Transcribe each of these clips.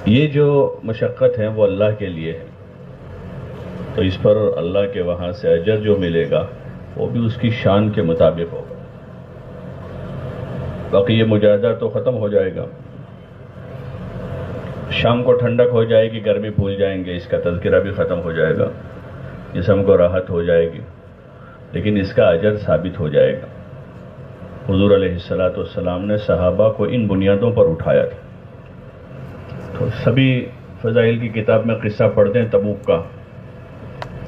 یہ جو مشقت ہے وہ اللہ کے لیے ہے، تو اس پر اللہ کے وہاں سے اجر جو ملے گا وہ بھی اس کی شان کے مطابق ہوگا۔ باقی یہ مجاہدہ تو ختم ہو جائے گا، شام کو ٹھنڈک ہو جائے گی، گرمی بھول جائیں گے، اس کا تذکرہ بھی ختم ہو جائے گا، جسم کو راحت ہو جائے گی، لیکن اس کا اجر ثابت ہو جائے گا۔ حضور علیہ السلام نے صحابہ کو ان بنیادوں پر اٹھایا تھا۔ تو سبھی فضائل کی کتاب میں قصہ پڑھتے ہیں تبوک کا،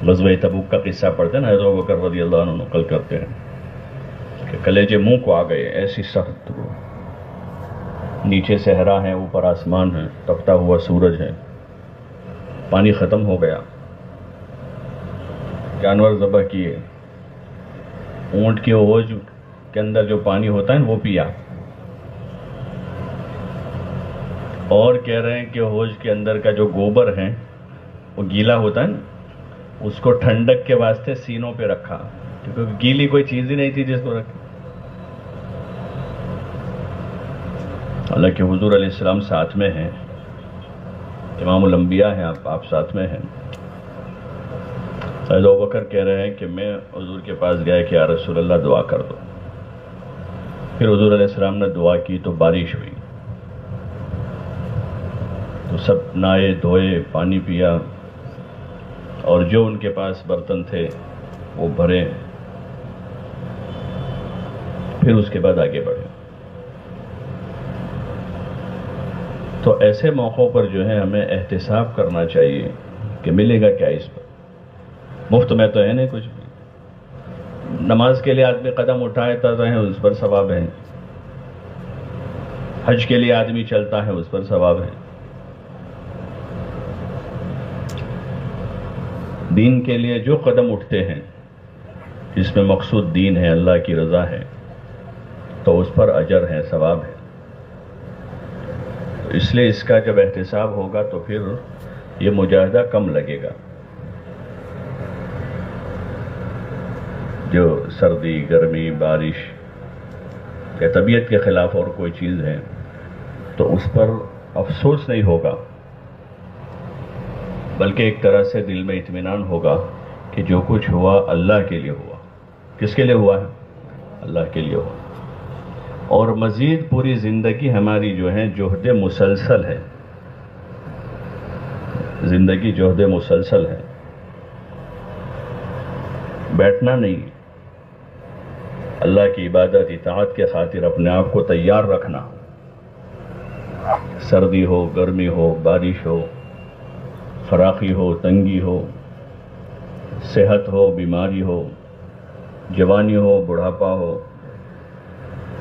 غزوہ تبوک کا قصہ پڑھتے ہیں نا، حضرت ابوبکر رضی اللہ عنہ نقل کرتے ہیں کہ کلیجے منہ کو آ گئے، ایسی سخت، نیچے صحرا ہے، اوپر آسمان ہے، تپتا ہوا سورج ہے، پانی ختم ہو گیا، جانور ذبح کیے، اونٹ کی ہوج کے اندر جو پانی ہوتا ہے وہ پیا، اور کہہ رہے ہیں کہ ہوج کے اندر کا جو گوبر ہے وہ گیلا ہوتا ہے نا، اس کو ٹھنڈک کے واسطے سینوں پہ رکھا، کیونکہ گیلی کوئی چیز ہی نہیں تھی جس کو رکھے۔ حالانکہ حضور علیہ السلام ساتھ میں ہیں، امام الانبیاء ہیں، آپ ساتھ میں ہیں۔ حضرت ابوبکر کہہ رہے ہیں کہ میں حضور کے پاس گیا کہ یا رسول اللہ دعا کر دو، پھر حضور علیہ السلام نے دعا کی تو بارش ہوئی، تو سب نہائے دھوئے، پانی پیا، اور جو ان کے پاس برتن تھے وہ بھرے، پھر اس کے بعد آگے بڑھے۔ تو ایسے موقعوں پر جو ہے ہمیں احتساب کرنا چاہیے کہ ملے گا کیا اس پر، مفت میں تو ہے نہیں کچھ بھی۔ نماز کے لیے آدمی قدم اٹھاتا ہے اس پر ثواب ہے، حج کے لیے آدمی چلتا ہے اس پر ثواب ہے، دین کے لیے جو قدم اٹھتے ہیں جس میں مقصود دین ہے، اللہ کی رضا ہے، تو اس پر اجر ہے، ثواب ہے۔ اس لیے اس کا جب احتساب ہوگا تو پھر یہ مجاہدہ کم لگے گا۔ جو سردی، گرمی، بارش یا طبیعت کے خلاف اور کوئی چیز ہے تو اس پر افسوس نہیں ہوگا، بلکہ ایک طرح سے دل میں اطمینان ہوگا کہ جو کچھ ہوا اللہ کے لیے ہوا۔ کس کے لیے ہوا ہے؟ اللہ کے لیے ہوا۔ اور مزید پوری زندگی ہماری جو ہے جہد مسلسل ہے، زندگی جہد مسلسل ہے، بیٹھنا نہیں، اللہ کی عبادت اطاعت کے خاطر اپنے آپ کو تیار رکھنا، سردی ہو، گرمی ہو، بارش ہو، فراخی ہو، تنگی ہو، صحت ہو، بیماری ہو، جوانی ہو، بڑھاپا ہو،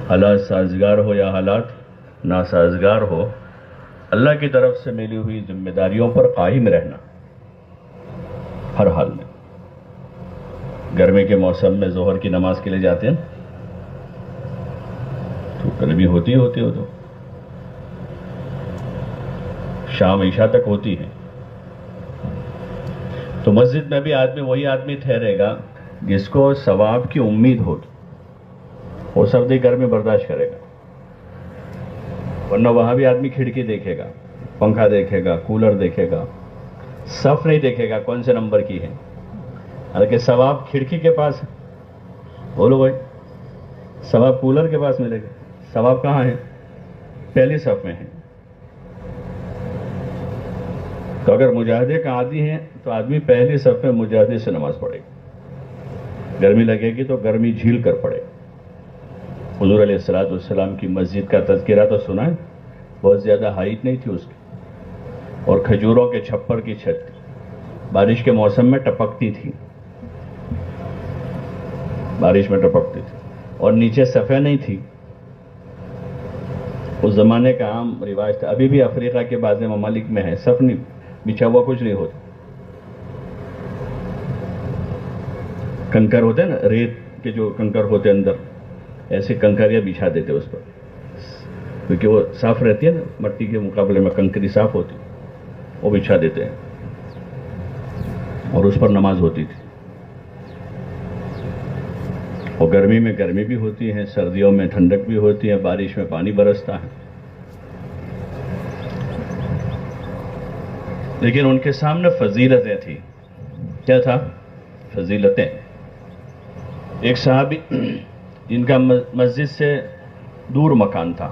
حالات سازگار ہو یا حالات ناسازگار ہو، اللہ کی طرف سے ملی ہوئی ذمہ داریوں پر قائم رہنا ہر حال میں۔ گرمی کے موسم میں ظہر کی نماز کے لیے جاتے ہیں تو گرمی ہوتی ہو تو شام عشاء تک ہوتی ہے، تو مسجد میں بھی وہی آدمی ٹھہرے گا جس کو ثواب کی امید ہوگی، وہ سردی گرمی برداشت کرے گا، ورنہ وہاں بھی آدمی کھڑکی دیکھے گا، پنکھا دیکھے گا، کولر دیکھے گا، صف نہیں دیکھے گا کون سے نمبر کی ہے، حالانکہ ثواب کھڑکی کے پاس ہے۔ بولو بھائی، ثواب کولر کے پاس ملے گا، ثواب کہاں ہے؟ پہلی صف میں ہے۔ تو اگر مجاہدے کا عادی ہے تو آدمی پہلی صف میں مجاہدے سے نماز پڑھے گا، گرمی لگے گی تو گرمی جھیل کر پڑے گا۔ حضور علیہ السلام کی مسجد کا تذکرہ تو سنا ہے، بہت زیادہ ہائٹ نہیں تھی اس کی، اور کھجوروں کے چھپر کی چھت تھی، بارش کے موسم میں ٹپکتی تھی، بارش میں ٹپکتی تھی، اور نیچے صفحہ نہیں تھی۔ اس زمانے کا عام رواج تھا، ابھی بھی افریقہ کے بعض ممالک میں ہے، صف نہیں بچھا ہوا، کچھ نہیں ہوتا، کنکر ہوتے ہیں نا، ریت کے جو کنکر ہوتے اندر، ایسے کنکریاں بچھا دیتے اس پر، کیونکہ وہ صاف رہتی ہے نا، مٹی کے مقابلے میں کنکری صاف ہوتی، وہ بچھا دیتے ہیں اور اس پر نماز ہوتی تھی۔ اور گرمی میں گرمی بھی ہوتی ہے، سردیوں میں ٹھنڈک بھی ہوتی ہے، بارش میں پانی برستا ہے۔ لیکن ان کے سامنے فضیلتیں تھیں. کیا تھا؟ فضیلتیں. ایک صحابی جن کا مسجد سے دور مکان تھا،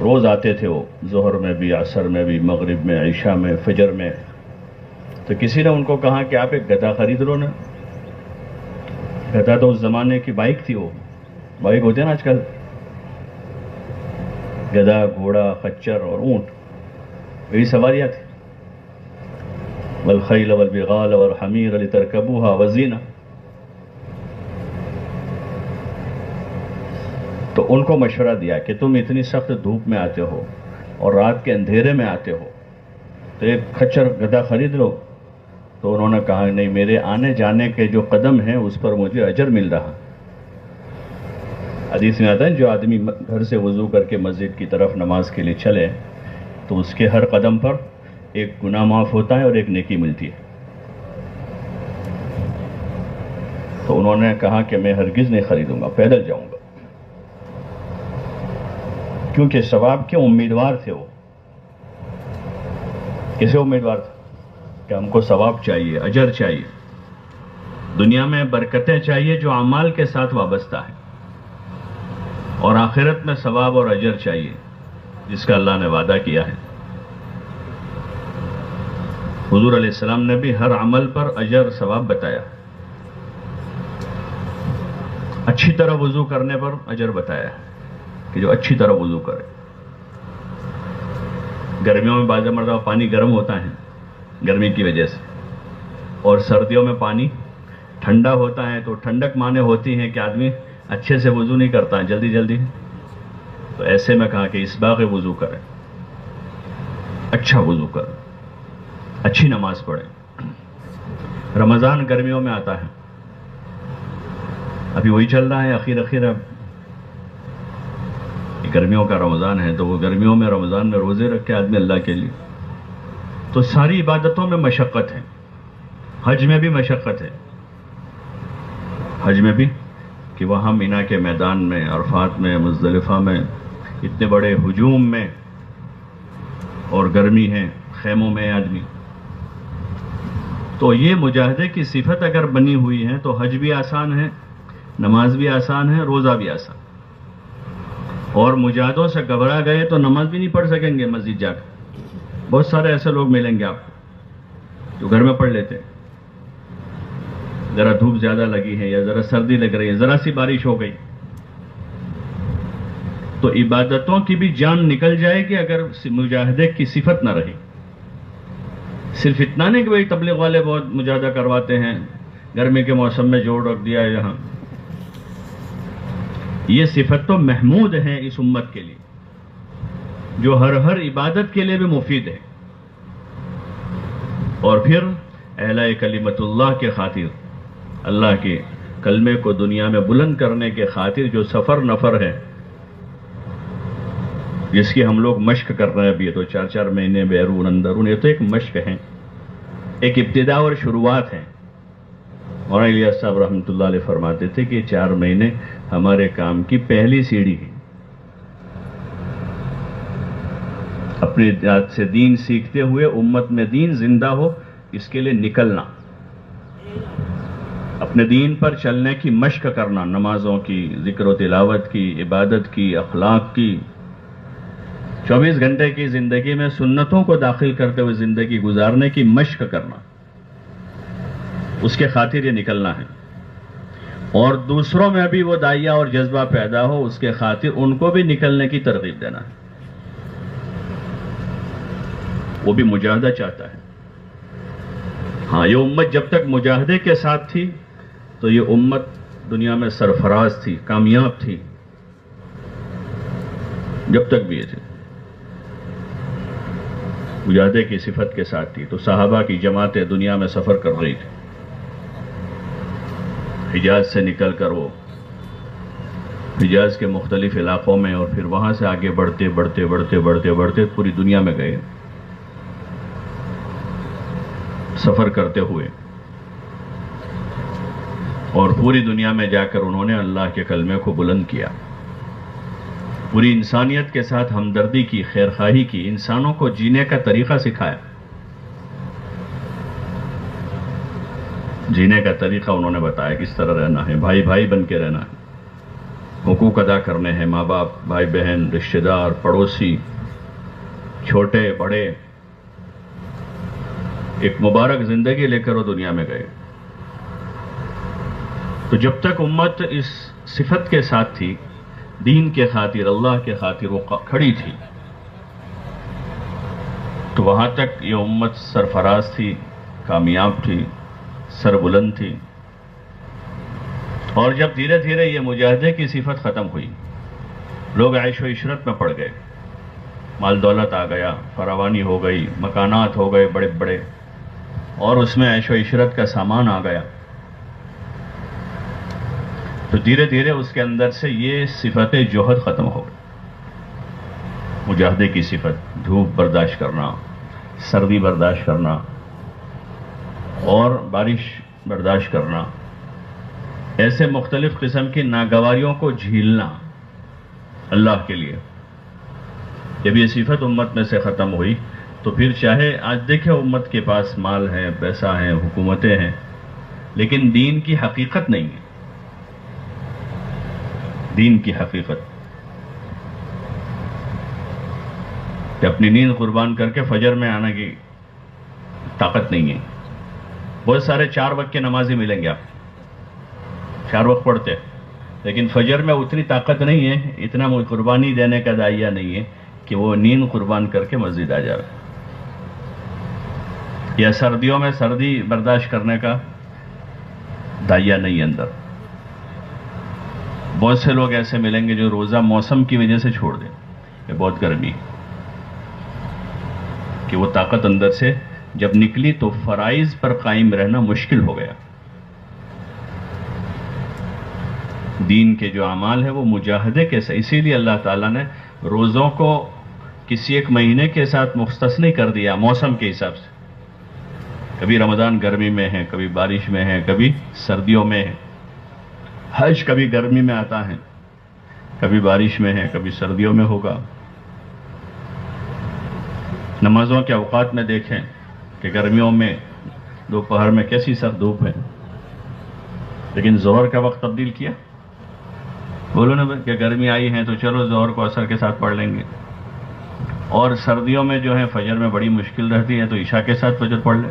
روز آتے تھے وہ، ظہر میں بھی، عصر میں بھی، مغرب میں، عشاء میں، فجر میں. تو کسی نے ان کو کہا کہ آپ ایک گدھا خرید لو نا. گدھا تو اس زمانے کی بائک تھی، وہ بائک ہوتے ہیں نا آج کل، گدھا، گھوڑا، خچر اور اونٹ، یہی سواریاں تھیں. والخیل والبغال والحمیر لترکبوها وزینہ. تو ان کو مشورہ دیا کہ تم اتنی سخت دھوپ میں آتے ہو اور رات کے اندھیرے میں آتے ہو، تو ایک خچر گدھا خرید لو. تو انہوں نے کہا نہیں، میرے آنے جانے کے جو قدم ہیں اس پر مجھے اجر مل رہا. حدیث میں آتا ہے جو آدمی گھر سے وضو کر کے مسجد کی طرف نماز کے لیے چلے تو اس کے ہر قدم پر ایک گناہ معاف ہوتا ہے اور ایک نیکی ملتی ہے. تو انہوں نے کہا کہ میں ہرگز نہیں خریدوں گا، پیدل جاؤں گا. کیونکہ ثواب کے امیدوار تھے وہ. کیسے امیدوار تھے؟ کہ ہم کو ثواب چاہیے، اجر چاہیے، دنیا میں برکتیں چاہیے جو اعمال کے ساتھ وابستہ ہے، اور آخرت میں ثواب اور اجر چاہیے جس کا اللہ نے وعدہ کیا ہے. حضور علیہ السلام نے بھی ہر عمل پر اجر ثواب بتایا. اچھی طرح وضو کرنے پر اجر بتایا کہ جو اچھی طرح وضو کرے. گرمیوں میں بعض مرتبہ پانی گرم ہوتا ہے گرمی کی وجہ سے، اور سردیوں میں پانی ٹھنڈا ہوتا ہے، تو ٹھنڈک مانے ہوتی ہے کہ آدمی اچھے سے وضو نہیں کرتا ہے، جلدی جلدی. تو ایسے میں کہا کہ اسباغ وضو کرے، اچھا وضو کرے، اچھی نماز پڑھے. رمضان گرمیوں میں آتا ہے، ابھی وہی چل رہا ہے اخیر اب گرمیوں کا رمضان ہے. تو وہ گرمیوں میں رمضان میں روزے رکھ کے آدمی اللہ کے لیے، تو ساری عبادتوں میں مشقت ہے. حج میں بھی مشقت ہے، حج میں بھی کہ وہاں مینا کے میدان میں، عرفات میں، مزدلفہ میں، اتنے بڑے ہجوم میں، اور گرمی ہے، خیموں میں آدمی. تو یہ مجاہدے کی صفت اگر بنی ہوئی ہے تو حج بھی آسان ہے، نماز بھی آسان ہے، روزہ بھی آسان. اور مجاہدوں سے گھبرا گئے تو نماز بھی نہیں پڑھ سکیں گے مسجد جا کر. بہت سارے ایسے لوگ ملیں گے آپ کو جو گھر میں پڑھ لیتے ہیں. ذرا دھوپ زیادہ لگی ہے یا ذرا سردی لگ رہی ہے، ذرا سی بارش ہو گئی تو عبادتوں کی بھی جان نکل جائے گی اگر مجاہدے کی صفت نہ رہی. صرف اتنا نہیں کہ بھائی تبلیغ والے بہت مجاہدہ کرواتے ہیں، گرمی کے موسم میں جوڑ رکھ دیا ہے یہاں. یہ صفت تو محمود ہے اس امت کے لیے، جو ہر عبادت کے لیے بھی مفید ہے. اور پھر اعلاء کلمت اللہ کے خاطر، اللہ کے کلمے کو دنیا میں بلند کرنے کے خاطر جو سفر نفر ہے، جس کی ہم لوگ مشق کر رہے ہیں ابھی. تو 4 مہینے بیرون اندرون، یہ تو ایک مشق ہے، ایک ابتدا اور شروعات ہے. مولانا الیاس صاحب رحمۃ اللہ علیہ فرماتے تھے کہ 4 مہینے ہمارے کام کی پہلی سیڑھی ہے. اپنے ذات سے دین سیکھتے ہوئے امت میں دین زندہ ہو، اس کے لیے نکلنا، اپنے دین پر چلنے کی مشق کرنا، نمازوں کی، ذکر و تلاوت کی، عبادت کی، اخلاق کی. 24 گھنٹے کی زندگی میں سنتوں کو داخل کرتے ہوئے زندگی گزارنے کی مشق کرنا، اس کے خاطر یہ نکلنا ہے. اور دوسروں میں بھی وہ داعیہ اور جذبہ پیدا ہو، اس کے خاطر ان کو بھی نکلنے کی ترغیب دینا ہے. وہ بھی مجاہدہ چاہتا ہے. ہاں، یہ امت جب تک مجاہدے کے ساتھ تھی تو یہ امت دنیا میں سرفراز تھی، کامیاب تھی. جب تک بھی یہ تھی مجاہدے کی صفت کے ساتھ تھی. تو صحابہ کی جماعتیں دنیا میں سفر کر رہی تھی، حجاز سے نکل کر وہ حجاز کے مختلف علاقوں میں، اور پھر وہاں سے آگے بڑھتے بڑھتے بڑھتے بڑھتے بڑھتے پوری دنیا میں گئے سفر کرتے ہوئے. اور پوری دنیا میں جا کر انہوں نے اللہ کے کلمے کو بلند کیا. پوری انسانیت کے ساتھ ہمدردی کی، خیرخواہی کی، انسانوں کو جینے کا طریقہ سکھایا. جینے کا طریقہ انہوں نے بتایا، کس طرح رہنا ہے، بھائی بھائی بن کے رہنا ہے، حقوق ادا کرنے ہیں، ماں باپ، بھائی بہن، رشتہ دار، پڑوسی، چھوٹے بڑے، ایک مبارک زندگی لے کر وہ دنیا میں گئے۔ تو جب تک امت اس صفت کے ساتھ تھی، دین کے خاطر، اللہ کے خاطر وہ کھڑی تھی، تو وہاں تک یہ امت سرفراز تھی، کامیاب تھی، سربلند تھی۔ اور جب دھیرے دھیرے یہ مجاہدے کی صفت ختم ہوئی، لوگ عیش و عشرت میں پڑ گئے، مال دولت آ گیا، فراوانی ہو گئی، مکانات ہو گئے بڑے بڑے، اور اس میں عیش و عشرت کا سامان آ گیا، تو دھیرے دھیرے اس کے اندر سے یہ صفت جوہد ختم ہو گئی۔ مجاہدے کی صفت، دھوپ برداشت کرنا، سردی برداشت کرنا، اور بارش برداشت کرنا، ایسے مختلف قسم کی ناگواریوں کو جھیلنا اللہ کے لیے، جب یہ صفت امت میں سے ختم ہوئی تو پھر چاہے آج دیکھیں امت کے پاس مال ہے، پیسہ ہے، حکومتیں ہیں، لیکن دین کی حقیقت نہیں ہے۔ دین کی حقیقت کہ اپنی نیند قربان کر کے فجر میں آنے کی طاقت نہیں ہے۔ بہت سارے 4 وقت کے نمازی ملیں گے، آپ 4 وقت پڑھتے، لیکن فجر میں اتنی طاقت نہیں ہے، اتنا قربانی دینے کا داعیہ نہیں ہے کہ وہ نیند قربان کر کے مسجد آ جائے، یا سردیوں میں سردی برداشت کرنے کا داعیہ نہیں ہے اندر۔ بہت سے لوگ ایسے ملیں گے جو روزہ موسم کی وجہ سے چھوڑ دیں، یہ بہت گرمی کہ وہ طاقت اندر سے جب نکلی تو فرائض پر قائم رہنا مشکل ہو گیا۔ دین کے جو اعمال ہیں وہ مجاہدے کے ساتھ، اسی لیے اللہ تعالیٰ نے روزوں کو کسی ایک مہینے کے ساتھ مختص نہیں کر دیا موسم کے حساب سے۔ کبھی رمضان گرمی میں ہے، کبھی بارش میں ہے، کبھی سردیوں میں ہے۔ حج کبھی گرمی میں آتا ہے، کبھی بارش میں ہے، کبھی سردیوں میں ہوگا۔ نمازوں کے اوقات میں دیکھیں کہ گرمیوں میں دوپہر میں کیسی سخت دھوپ ہے، لیکن ظہر کا وقت تبدیل کیا۔ بولو نا کہ گرمی آئی ہے تو چلو ظہر کو عصر کے ساتھ پڑھ لیں گے، اور سردیوں میں جو ہے فجر میں بڑی مشکل رہتی ہے تو عشاء کے ساتھ فجر پڑھ لیں،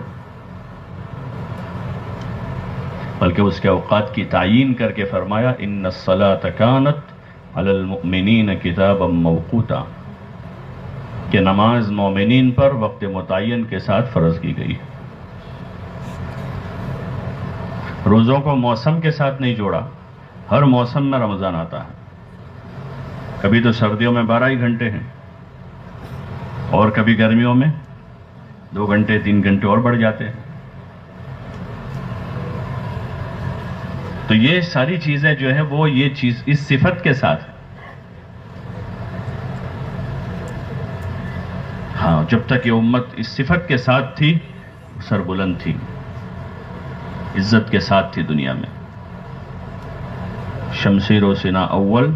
بلکہ اس کے اوقات کی تعیین کر کے فرمایا ان الصلاۃ کانت علی المؤمنین کتابا موقوتا، کہ نماز مومنین پر وقت متعین کے ساتھ فرض کی گئی۔ روزوں کو موسم کے ساتھ نہیں جوڑا، ہر موسم میں رمضان آتا ہے، کبھی تو سردیوں میں 12 ہی گھنٹے ہیں، اور کبھی گرمیوں میں 2 گھنٹے 3 گھنٹے اور بڑھ جاتے ہیں۔ تو یہ ساری چیزیں جو ہے وہ یہ چیز اس صفت کے ساتھ ہے۔ ہاں، جب تک یہ امت اس صفت کے ساتھ تھی، سربلند تھی، عزت کے ساتھ تھی دنیا میں۔ شمشیر و سنا اول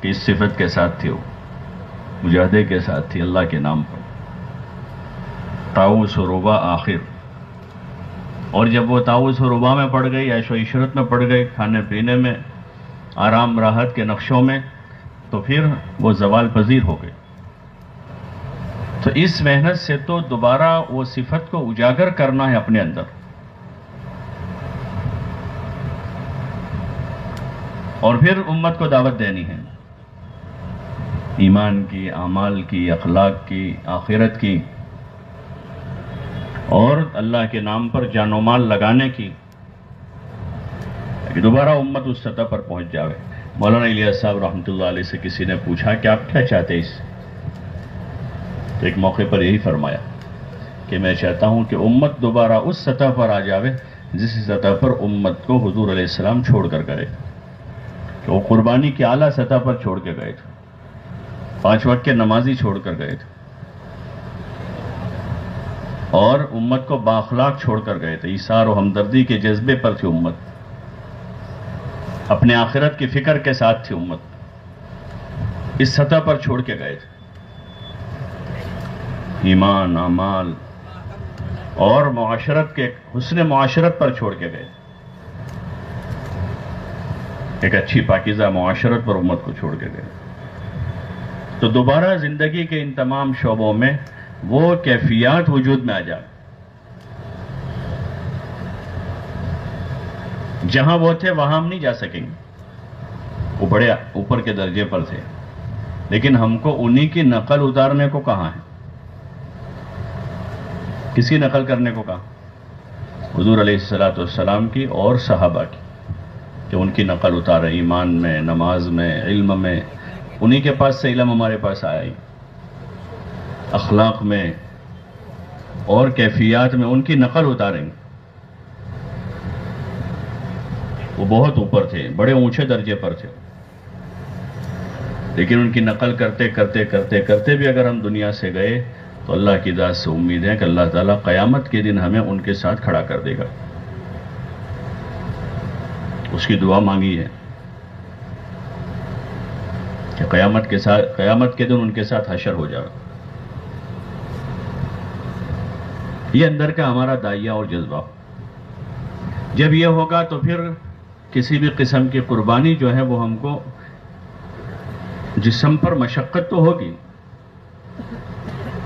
کی اس صفت کے ساتھ تھی، وہ مجاہدے کے ساتھ تھی اللہ کے نام پر۔ طاؤس و ربا آخر، اور جب وہ طاؤس و ربا میں پڑ گئی، عیش و عشرت میں پڑ گئی، کھانے پینے میں، آرام راحت کے نقشوں میں، تو پھر وہ زوال پذیر ہو گئی۔ تو اس محنت سے تو دوبارہ وہ صفت کو اجاگر کرنا ہے اپنے اندر، اور پھر امت کو دعوت دینی ہے ایمان کی، اعمال کی، اخلاق کی، آخرت کی، اور اللہ کے نام پر جان و مال لگانے کی، کہ دوبارہ امت اس سطح پر پہنچ جاوے۔ مولانا الیاس صاحب رحمۃ اللہ علیہ سے کسی نے پوچھا کہ آپ کیا چاہتے ہیں اس سے؟ تو ایک موقع پر یہی فرمایا کہ میں چاہتا ہوں کہ امت دوبارہ اس سطح پر آ جاوے جس سطح پر امت کو حضور علیہ السلام چھوڑ کر گئے، کہ وہ قربانی کی اعلیٰ سطح پر چھوڑ کے گئے تھے، 5 وقت کے نمازی چھوڑ کر گئے تھے، اور امت کو بااخلاق چھوڑ کر گئے تھے، ایثار و ہمدردی کے جذبے پر تھی امت، اپنے آخرت کی فکر کے ساتھ تھی امت، اس سطح پر چھوڑ کے گئے تھے۔ ایمان، اعمال، اور معاشرت کے حسن معاشرت پر چھوڑ کے گئے، ایک اچھی پاکیزہ معاشرت پر امت کو چھوڑ کے گئے. تو دوبارہ زندگی کے ان تمام شعبوں میں وہ کیفیات وجود میں آ جائیں. جہاں وہ تھے وہاں ہم نہیں جا سکیں گے، وہ بڑے اوپر کے درجے پر تھے، لیکن ہم کو انہی کی نقل اتارنے کو کہاں ہے؟ کس کی نقل کرنے کو کہا؟ حضور علیہ الصلوۃ والسلام کی اور صحابہ کی، کہ ان کی نقل اتارے ایمان میں، نماز میں، علم میں. انہی کے پاس سے علم ہمارے پاس آیا ہی، اخلاق میں اور کیفیات میں ان کی نقل اتاریں گے. وہ بہت اوپر تھے، بڑے اونچے درجے پر تھے، لیکن ان کی نقل کرتے کرتے کرتے کرتے بھی اگر ہم دنیا سے گئے تو اللہ کی ذات سے امید ہے کہ اللہ تعالیٰ قیامت کے دن ہمیں ان کے ساتھ کھڑا کر دے گا. اس کی دعا مانگی ہے کہ قیامت کے دن ان کے ساتھ حشر ہو جائے. یہ اندر کا ہمارا داعیہ اور جذبہ. جب یہ ہوگا تو پھر کسی بھی قسم کی قربانی جو ہے وہ ہم کو جسم پر مشقت تو ہوگی.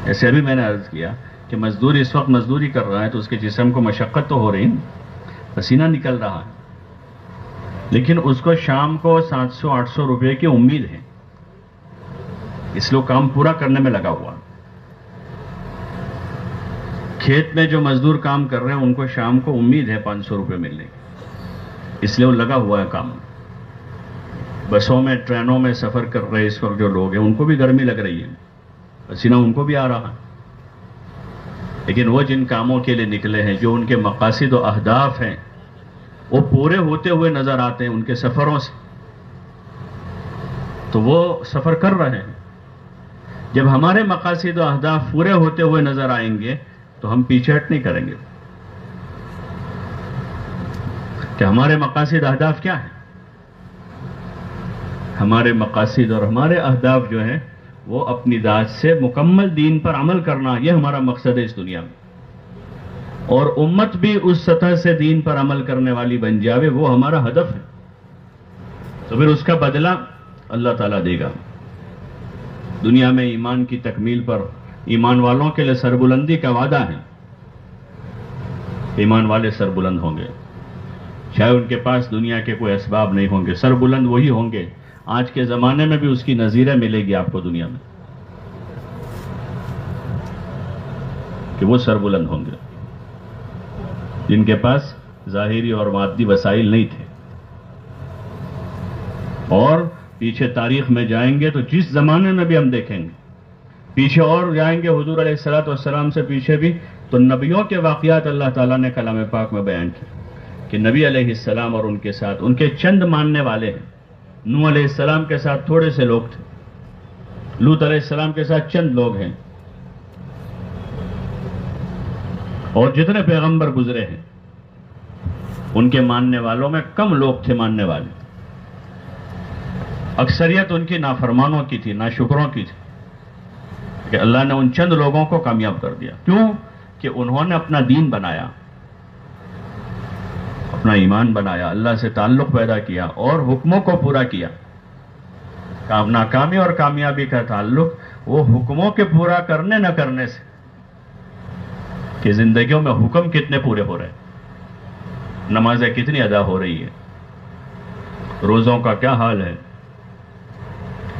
ایسے ابھی میں نے عرض کیا کہ مزدور اس وقت مزدوری کر رہا ہے تو اس کے جسم کو مشقت تو ہو رہی ہے، پسینہ نکل رہا ہے، لیکن اس کو شام کو 700-800 روپے کی امید ہے، اس لیے کام پورا کرنے میں لگا ہوا. کھیت میں جو مزدور کام کر رہے ہیں ان کو شام کو امید ہے 500 روپے ملنے کی، اس لیے وہ لگا ہوا ہے کام. بسوں میں، ٹرینوں میں سفر کر رہے اس وقت جو لوگ ہیں ان کو بھی گرمی لگ رہی ہے، پسینہ ان کو بھی آ رہا ہے، لیکن وہ جن کاموں کے لیے نکلے ہیں، جو ان کے مقاصد و اہداف ہیں، وہ پورے ہوتے ہوئے نظر آتے ہیں ان کے سفروں سے، تو وہ سفر کر رہے ہیں. جب ہمارے مقاصد و اہداف پورے ہوتے ہوئے نظر آئیں گے تو ہم پیچھے ہٹ نہیں کریں گے کہ ہمارے مقاصد اہداف کیا ہیں. ہمارے مقاصد اور ہمارے اہداف جو ہیں وہ اپنی ذات سے مکمل دین پر عمل کرنا، یہ ہمارا مقصد ہے اس دنیا میں، اور امت بھی اس سطح سے دین پر عمل کرنے والی بن جاوے، وہ ہمارا ہدف ہے. تو پھر اس کا بدلہ اللہ تعالیٰ دے گا. دنیا میں ایمان کی تکمیل پر ایمان والوں کے لیے سربلندی کا وعدہ ہے. ایمان والے سربلند ہوں گے، چاہے ان کے پاس دنیا کے کوئی اسباب نہیں ہوں گے، سربلند وہی ہوں گے. آج کے زمانے میں بھی اس کی نظیریں ملے گی آپ کو دنیا میں کہ وہ سربلند ہوں گے جن کے پاس ظاہری اور مادی وسائل نہیں تھے. اور پیچھے تاریخ میں جائیں گے تو جس زمانے میں بھی ہم دیکھیں گے، پیچھے اور جائیں گے حضور علیہ الصلوۃ والسلام سے پیچھے بھی، تو نبیوں کے واقعات اللہ تعالیٰ نے کلام پاک میں بیان کیے کہ نبی علیہ السلام اور ان کے ساتھ ان کے چند ماننے والے ہیں. نوح علیہ السلام کے ساتھ تھوڑے سے لوگ تھے، لوط علیہ السلام کے ساتھ چند لوگ ہیں، اور جتنے پیغمبر گزرے ہیں ان کے ماننے والوں میں کم لوگ تھے ماننے والے. اکثریت ان کی نافرمانوں کی تھی، ناشکروں کی تھی، کہ اللہ نے ان چند لوگوں کو کامیاب کر دیا. کیوں؟ کہ انہوں نے اپنا دین بنایا، اپنا ایمان بنایا، اللہ سے تعلق پیدا کیا اور حکموں کو پورا کیا. ناکامی اور کامیابی کا تعلق وہ حکموں کے پورا کرنے نہ کرنے سے، کہ زندگیوں میں حکم کتنے پورے ہو رہے ہیں، نمازیں کتنی ادا ہو رہی ہے، روزوں کا کیا حال ہے،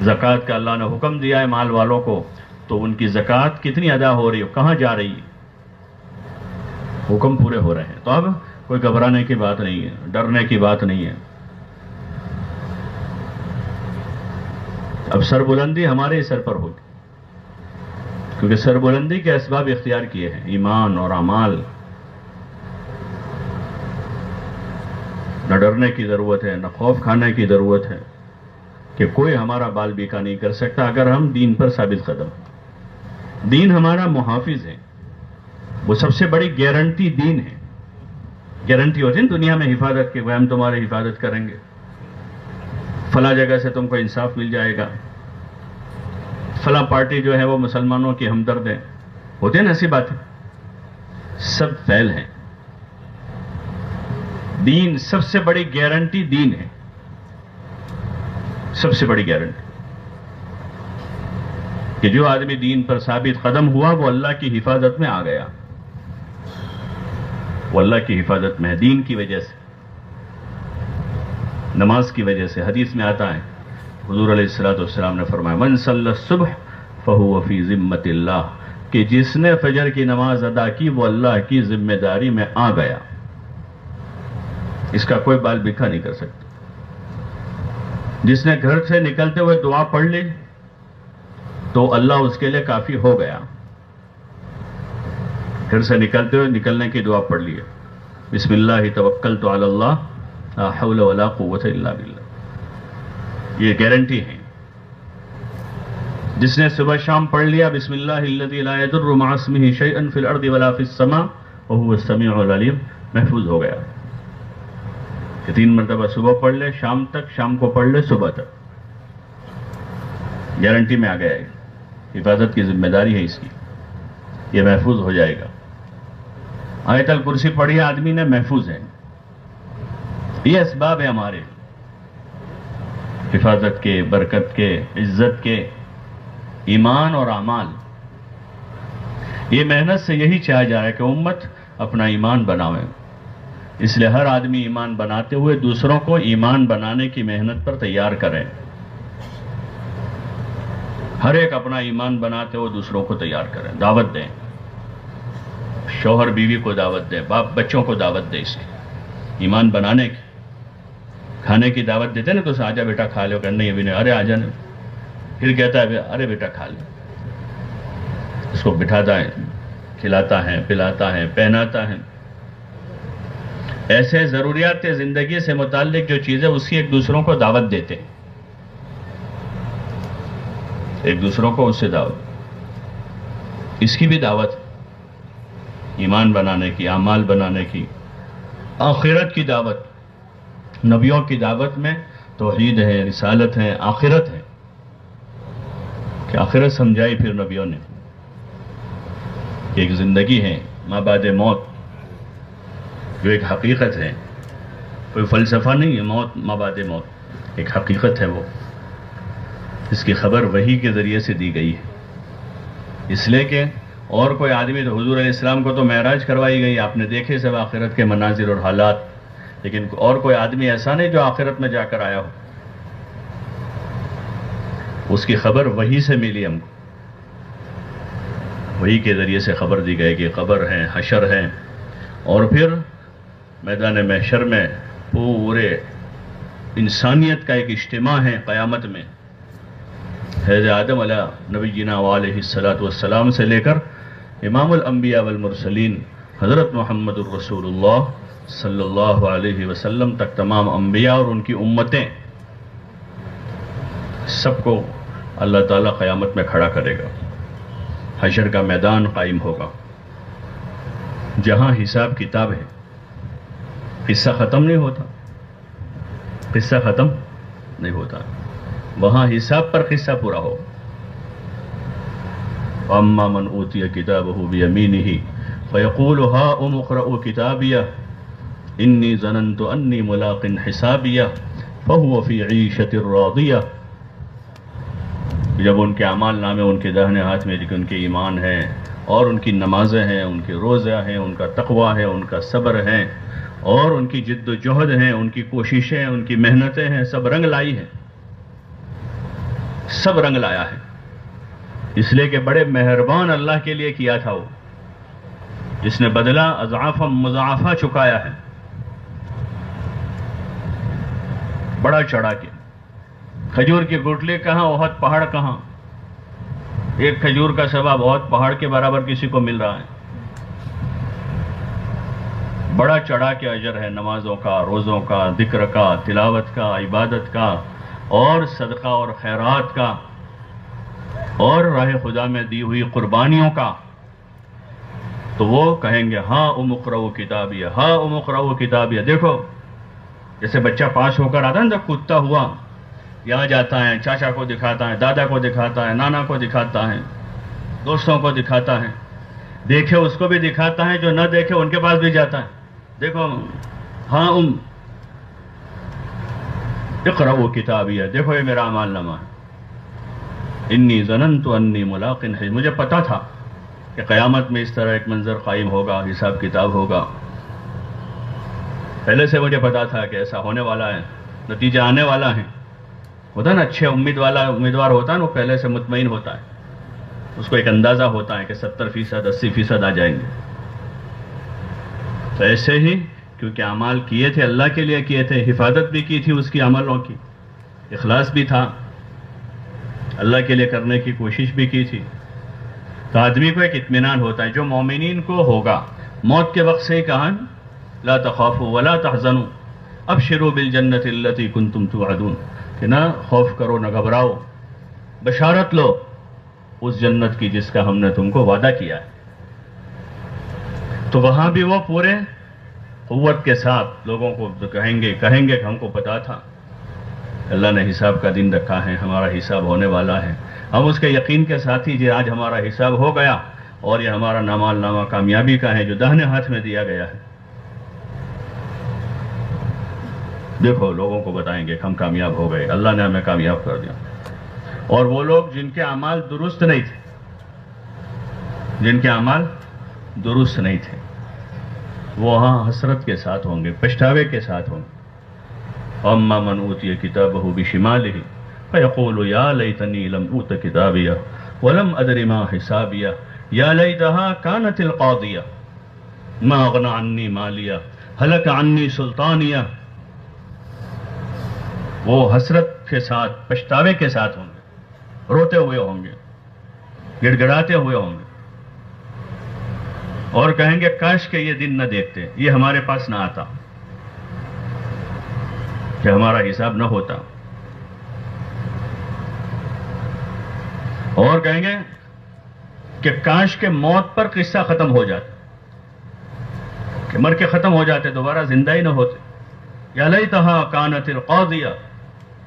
زکوٰۃ کا اللہ نے حکم دیا ہے مال والوں کو، تو ان کی زکوٰۃ کتنی ادا ہو رہی ہے، کہاں جا رہی ہے، حکم پورے ہو رہے ہیں. تو اب کوئی گھبرانے کی بات نہیں ہے، ڈرنے کی بات نہیں ہے. اب سربلندی ہمارے ہی سر پر ہوگی، کیونکہ سربلندی کے اسباب اختیار کیے ہیں، ایمان اور اعمال. نہ ڈرنے کی ضرورت ہے، نہ خوف کھانے کی ضرورت ہے کہ کوئی ہمارا بال بیکا نہیں کر سکتا اگر ہم دین پر ثابت قدم. دین ہمارا محافظ ہے، وہ سب سے بڑی گارنٹی دین ہے. گارنٹی ہوتی ہے دنیا میں حفاظت کے، وہ ہم تمہاری حفاظت کریں گے، فلاں جگہ سے تم کو انصاف مل جائے گا، فلاں پارٹی جو ہے وہ مسلمانوں کی ہمدرد ہے. ہوتے ہیں نا ایسی باتیں. سب فیل ہیں. دین سب سے بڑی گارنٹی دین ہے، سب سے بڑی گارنٹی کہ جو آدمی دین پر ثابت قدم ہوا وہ اللہ کی حفاظت میں آ گیا، وہ اللہ کی حفاظت میں ہے دین کی وجہ سے، نماز کی وجہ سے. حدیث میں آتا ہے حضور علیہ الصلوۃ والسلام نے فرمایا من صلی الصبح فہو فی ذمۃ اللہ، کہ جس نے فجر کی نماز ادا کی وہ اللہ کی ذمہ داری میں آ گیا، اس کا کوئی بال بکھا نہیں کر سکتا. جس نے گھر سے نکلتے ہوئے دعا پڑھ لی تو اللہ اس کے لیے کافی ہو گیا. گھر سے نکلتے ہوئے نکلنے کی دعا پڑھ لی، بسم اللہ توکلت علی اللہ لا حول ولا قوت الا باللہ، یہ گارنٹی ہے. جس نے صبح شام پڑھ لیا بسم اللہ الذی لا یضر مع اسمہ شیئا فی الارض ولا فی السماء وہو السمیع العلیم، محفوظ ہو گیا. کہ 3 مرتبہ صبح پڑھ لے شام تک، شام کو پڑھ لے صبح تک، گارنٹی میں آ گیا ہے. حفاظت کی ذمہ داری ہے اس کی، یہ محفوظ ہو جائے گا. آیت الکرسی پڑھی آدمی نے، محفوظ ہے. یہ اسباب ہے ہمارے حفاظت کے، برکت کے، عزت کے، ایمان اور اعمال. یہ محنت سے یہی چاہا جا رہا ہے کہ امت اپنا ایمان بناوے. اس لیے ہر آدمی ایمان بناتے ہوئے دوسروں کو ایمان بنانے کی محنت پر تیار کریں. ہر ایک اپنا ایمان بناتے ہوئے دوسروں کو تیار کریں، دعوت دیں. شوہر بیوی کو دعوت دیں، باپ بچوں کو دعوت دیں اس کی ایمان بنانے کی. کھانے کی دعوت دیتے نا تو آجا بیٹا کھا لو، کرنے یہ بھی نہیں، ارے آجا نہیں، پھر کہتا ہے ارے بیٹا کھا لو. اس کو بٹھاتا ہے، کھلاتا ہے، پلاتا ہے، پہناتا ہے. ایسے ضروریات زندگی سے متعلق جو چیزیں اس کی ایک دوسروں کو دعوت دیتے، ایک دوسروں کو اس سے دعوت، اس کی بھی دعوت، ایمان بنانے کی، اعمال بنانے کی، آخرت کی دعوت. نبیوں کی دعوت میں توحید ہے، رسالت ہے، آخرت ہے، کہ آخرت سمجھائی پھر نبیوں نے. ایک زندگی ہے ما بعد موت، جو ایک حقیقت ہے، کوئی فلسفہ نہیں ہے. موت، ما بعد موت ایک حقیقت ہے، وہ اس کی خبر وحی کے ذریعے سے دی گئی ہے. اس لیے کہ اور کوئی آدمی، تو حضور علیہ السلام کو تو معراج کروائی گئی، آپ نے دیکھے سب آخرت کے مناظر اور حالات، لیکن اور کوئی آدمی ایسا نہیں جو آخرت میں جا کر آیا ہو. اس کی خبر وحی سے ملی ہم کو، وحی کے ذریعے سے خبر دی گئی کہ قبر ہے، حشر ہے، اور پھر میدان محشر میں پورے انسانیت کا ایک اجتماع ہے قیامت میں. حضرت آدم علیہ نبینا علیہ السلام سے لے کر امام الانبیاء والمرسلین حضرت محمد الرسول اللہ صلی اللہ علیہ وسلم تک تمام انبیاء اور ان کی امتیں، سب کو اللہ تعالیٰ قیامت میں کھڑا کرے گا. حشر کا میدان قائم ہوگا جہاں حساب کتاب ہے. قصہ ختم نہیں ہوتا، قصہ ختم نہیں ہوتا، وہاں حساب پر قصہ پورا ہو. اما من اوتی کتابہ بیمینہ فیقول ہاؤم اقرؤوا کتابیہ انی ظننت انی ملاق حسابیہ فہو فی عیشۃ راضیہ. جب ان کے اعمال نامے ان کے داہنے ہاتھ میں، ان کے ایمان ہے اور ان کی نمازیں ہیں، ان کے روزہ ہیں، ان کا تقوی ہے، ان کا صبر ہے، اور ان کی جد و جہد ہیں، ان کی کوششیں، ان کی محنتیں ہیں، سب رنگ لائی ہیں، سب رنگ لایا ہے. اس لیے کہ بڑے مہربان اللہ کے لیے کیا تھا وہ، جس نے بدلہ اضعافا مضاعفہ چکایا ہے، بڑا چڑھا کے. کھجور کی گٹلی کہاں، احد پہاڑ کہاں. ایک کھجور کا ثواب احد پہاڑ کے برابر کسی کو مل رہا ہے. بڑا چڑھا کے اجر ہے نمازوں کا، روزوں کا، ذکر کا، تلاوت کا، عبادت کا، اور صدقہ اور خیرات کا، اور راہ خدا میں دی ہوئی قربانیوں کا. تو وہ کہیں گے ہاں اقرؤوا کتابیہ، ہاں اقرؤوا کتابیہ. دیکھو جیسے بچہ پاس ہو کر آتا ہے نا، کودتا ہوا یہاں جاتا ہے، چاچا کو دکھاتا ہے، دادا کو دکھاتا ہے، نانا کو دکھاتا ہے، دوستوں کو دکھاتا ہے. دیکھے اس کو بھی دکھاتا ہے، جو نہ دیکھے ان کے پاس بھی جاتا ہے. دیکھو ہاں اقرأوا کتابیہ، دیکھو یہ میرا اعمال نامہ ہے. انی ظننت انی ملاق حساب، مجھے پتا تھا کہ قیامت میں اس طرح ایک منظر قائم ہوگا، حساب کتاب ہوگا. پہلے سے مجھے پتا تھا کہ ایسا ہونے والا ہے، نتیجہ آنے والا ہے. ہوتا نا اچھے امیدوار ہوتا ہے نا، وہ پہلے سے مطمئن ہوتا ہے، اس کو ایک اندازہ ہوتا ہے کہ 70%، 80% آ جائیں گے. تو ایسے ہی کیونکہ اعمال کیے تھے، اللہ کے لیے کیے تھے، حفاظت بھی کی تھی اس کی عملوں کی، اخلاص بھی تھا، اللہ کے لیے کرنے کی کوشش بھی کی تھی، تو آدمی کو ایک اطمینان ہوتا ہے. جو مومنین کو ہوگا موت کے وقت سے ہی کہا لا تخافوا ولا تحزنوا ابشروا بالجنۃ التي كنتم توعدون، کہ نہ خوف کرو نہ گھبراؤ، بشارت لو اس جنت کی جس کا ہم نے تم کو وعدہ کیا ہے. تو وہاں بھی وہ پورے قوت کے ساتھ لوگوں کو کہیں گے کہ ہم کو پتا تھا اللہ نے حساب کا دن رکھا ہے، ہمارا حساب ہونے والا ہے. ہم اس کے یقین کے ساتھ ہی آج ہمارا حساب ہو گیا اور یہ ہمارا نامہ کامیابی کا ہے جو داہنے ہاتھ میں دیا گیا ہے. دیکھو لوگوں کو بتائیں گے کہ ہم کامیاب ہو گئے، اللہ نے ہمیں کامیاب کر دیا. اور وہ لوگ جن کے اعمال درست نہیں تھے، وہ وہاں حسرت کے ساتھ ہوں گے، پچھتاوے کے ساتھ ہوں گے. اما من اوتی کتابہ بشمالہ فیقول یا لیتنی لم اوت کتابیہ ولم ادر ما حسابیہ یا لیتہا کانت القاضیہ ما اغنی عنی مالیہ ہلک عنی سلطانیہ. وہ حسرت کے ساتھ، پچھتاوے کے ساتھ ہوں گے، روتے ہوئے ہوں گے، گڑ گڑاتے ہوئے ہوں گے، اور کہیں گے کاش کہ یہ دن نہ دیکھتے، یہ ہمارے پاس نہ آتا، کہ ہمارا حساب نہ ہوتا. اور کہیں گے کہ کاش کہ موت پر قصہ ختم ہو جاتا، کہ مر کے ختم ہو جاتے، دوبارہ زندہ ہی نہ ہوتے. یا لیتہا کانت القاضیہ،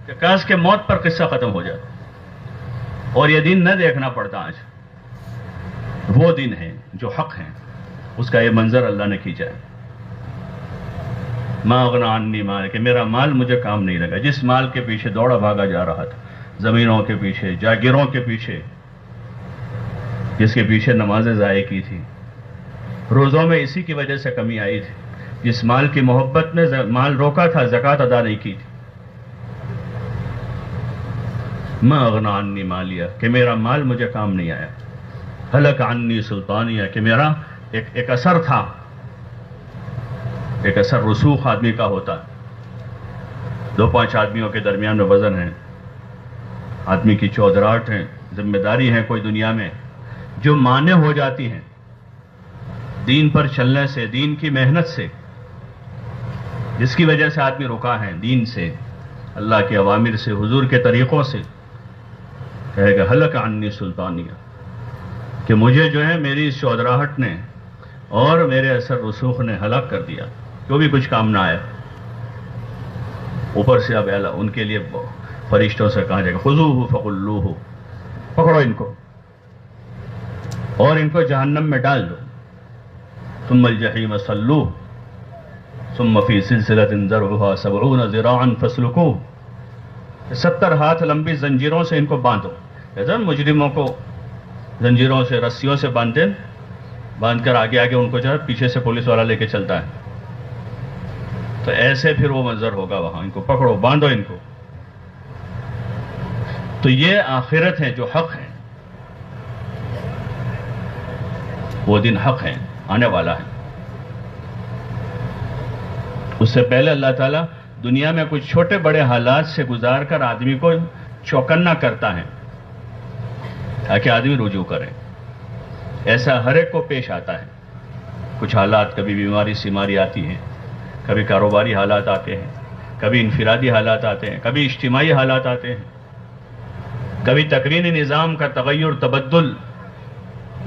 کہ کاش کہ موت پر قصہ ختم ہو جاتا اور یہ دن نہ دیکھنا پڑتا. آج وہ دن ہے جو حق ہے، اس کا یہ منظر اللہ نے کھینچا ہے. ما اغنی عنی مال، کہ میرا مال مجھے کام نہیں لگا. جس مال کے پیچھے دوڑا بھاگا جا رہا تھا، زمینوں کے پیچھے، جاگیروں کے پیچھے، جس کے پیچھے نمازیں ضائع کی تھی، روزوں میں اسی کی وجہ سے کمی آئی تھی. جس مال کی محبت میں مال روکا تھا، زکوٰۃ ادا نہیں کی تھی. ما اغنی عنی مالیہ، کہ میرا مال مجھے کام نہیں آیا. ہلک عنی سلطانیہ، کہ میرا ایک اثر تھا، ایک اثر رسوخ آدمی کا ہوتا ہے. 2-5 آدمیوں کے درمیان میں وزن ہے، آدمی کی چودراہٹ ہے، ذمہ داری ہے کوئی دنیا میں، جو مانے ہو جاتی ہیں دین پر چلنے سے، دین کی محنت سے، جس کی وجہ سے آدمی رکا ہے دین سے، اللہ کے اوامر سے، حضور کے طریقوں سے. کہے گا ہلک عنی سلطانیہ، کہ مجھے جو ہے میری اس چودراہٹ نے اور میرے اثر رسوخ نے ہلاک کر دیا، جو بھی کچھ کام نہ آیا. اوپر سے اب ان کے لیے فرشتوں سے کہا جائے گا خذوہ فغلوہ، پکڑو ان کو اور ان کو جہنم میں ڈال دو. ثم الجحیم صلوہ ثم فی سلسلۃ ذرعها 70 ذراعا فاسلکوہ، 70 ہاتھ لمبی زنجیروں سے ان کو باندھو. کہتے مجرموں کو زنجیروں سے، رسیوں سے باندھ کر آگے ان کو جو ہے پیچھے سے پولیس والا لے کے چلتا ہے. تو ایسے پھر وہ منظر ہوگا وہاں، ان کو پکڑو، باندھو ان کو. تو یہ آخرت ہے جو حق ہے، وہ دن حق ہے، آنے والا ہے. اس سے پہلے اللہ تعالیٰ دنیا میں کچھ چھوٹے بڑے حالات سے گزار کر آدمی کو چوکنا کرتا ہے تاکہ آدمی رجوع کرے. ایسا ہر ایک کو پیش آتا ہے. کچھ حالات، کبھی بیماری سیماری آتی ہیں، کبھی کاروباری حالات آتے ہیں، کبھی انفرادی حالات آتے ہیں، کبھی اجتماعی حالات آتے ہیں، کبھی تکوینی نظام کا تغیر، تبدل،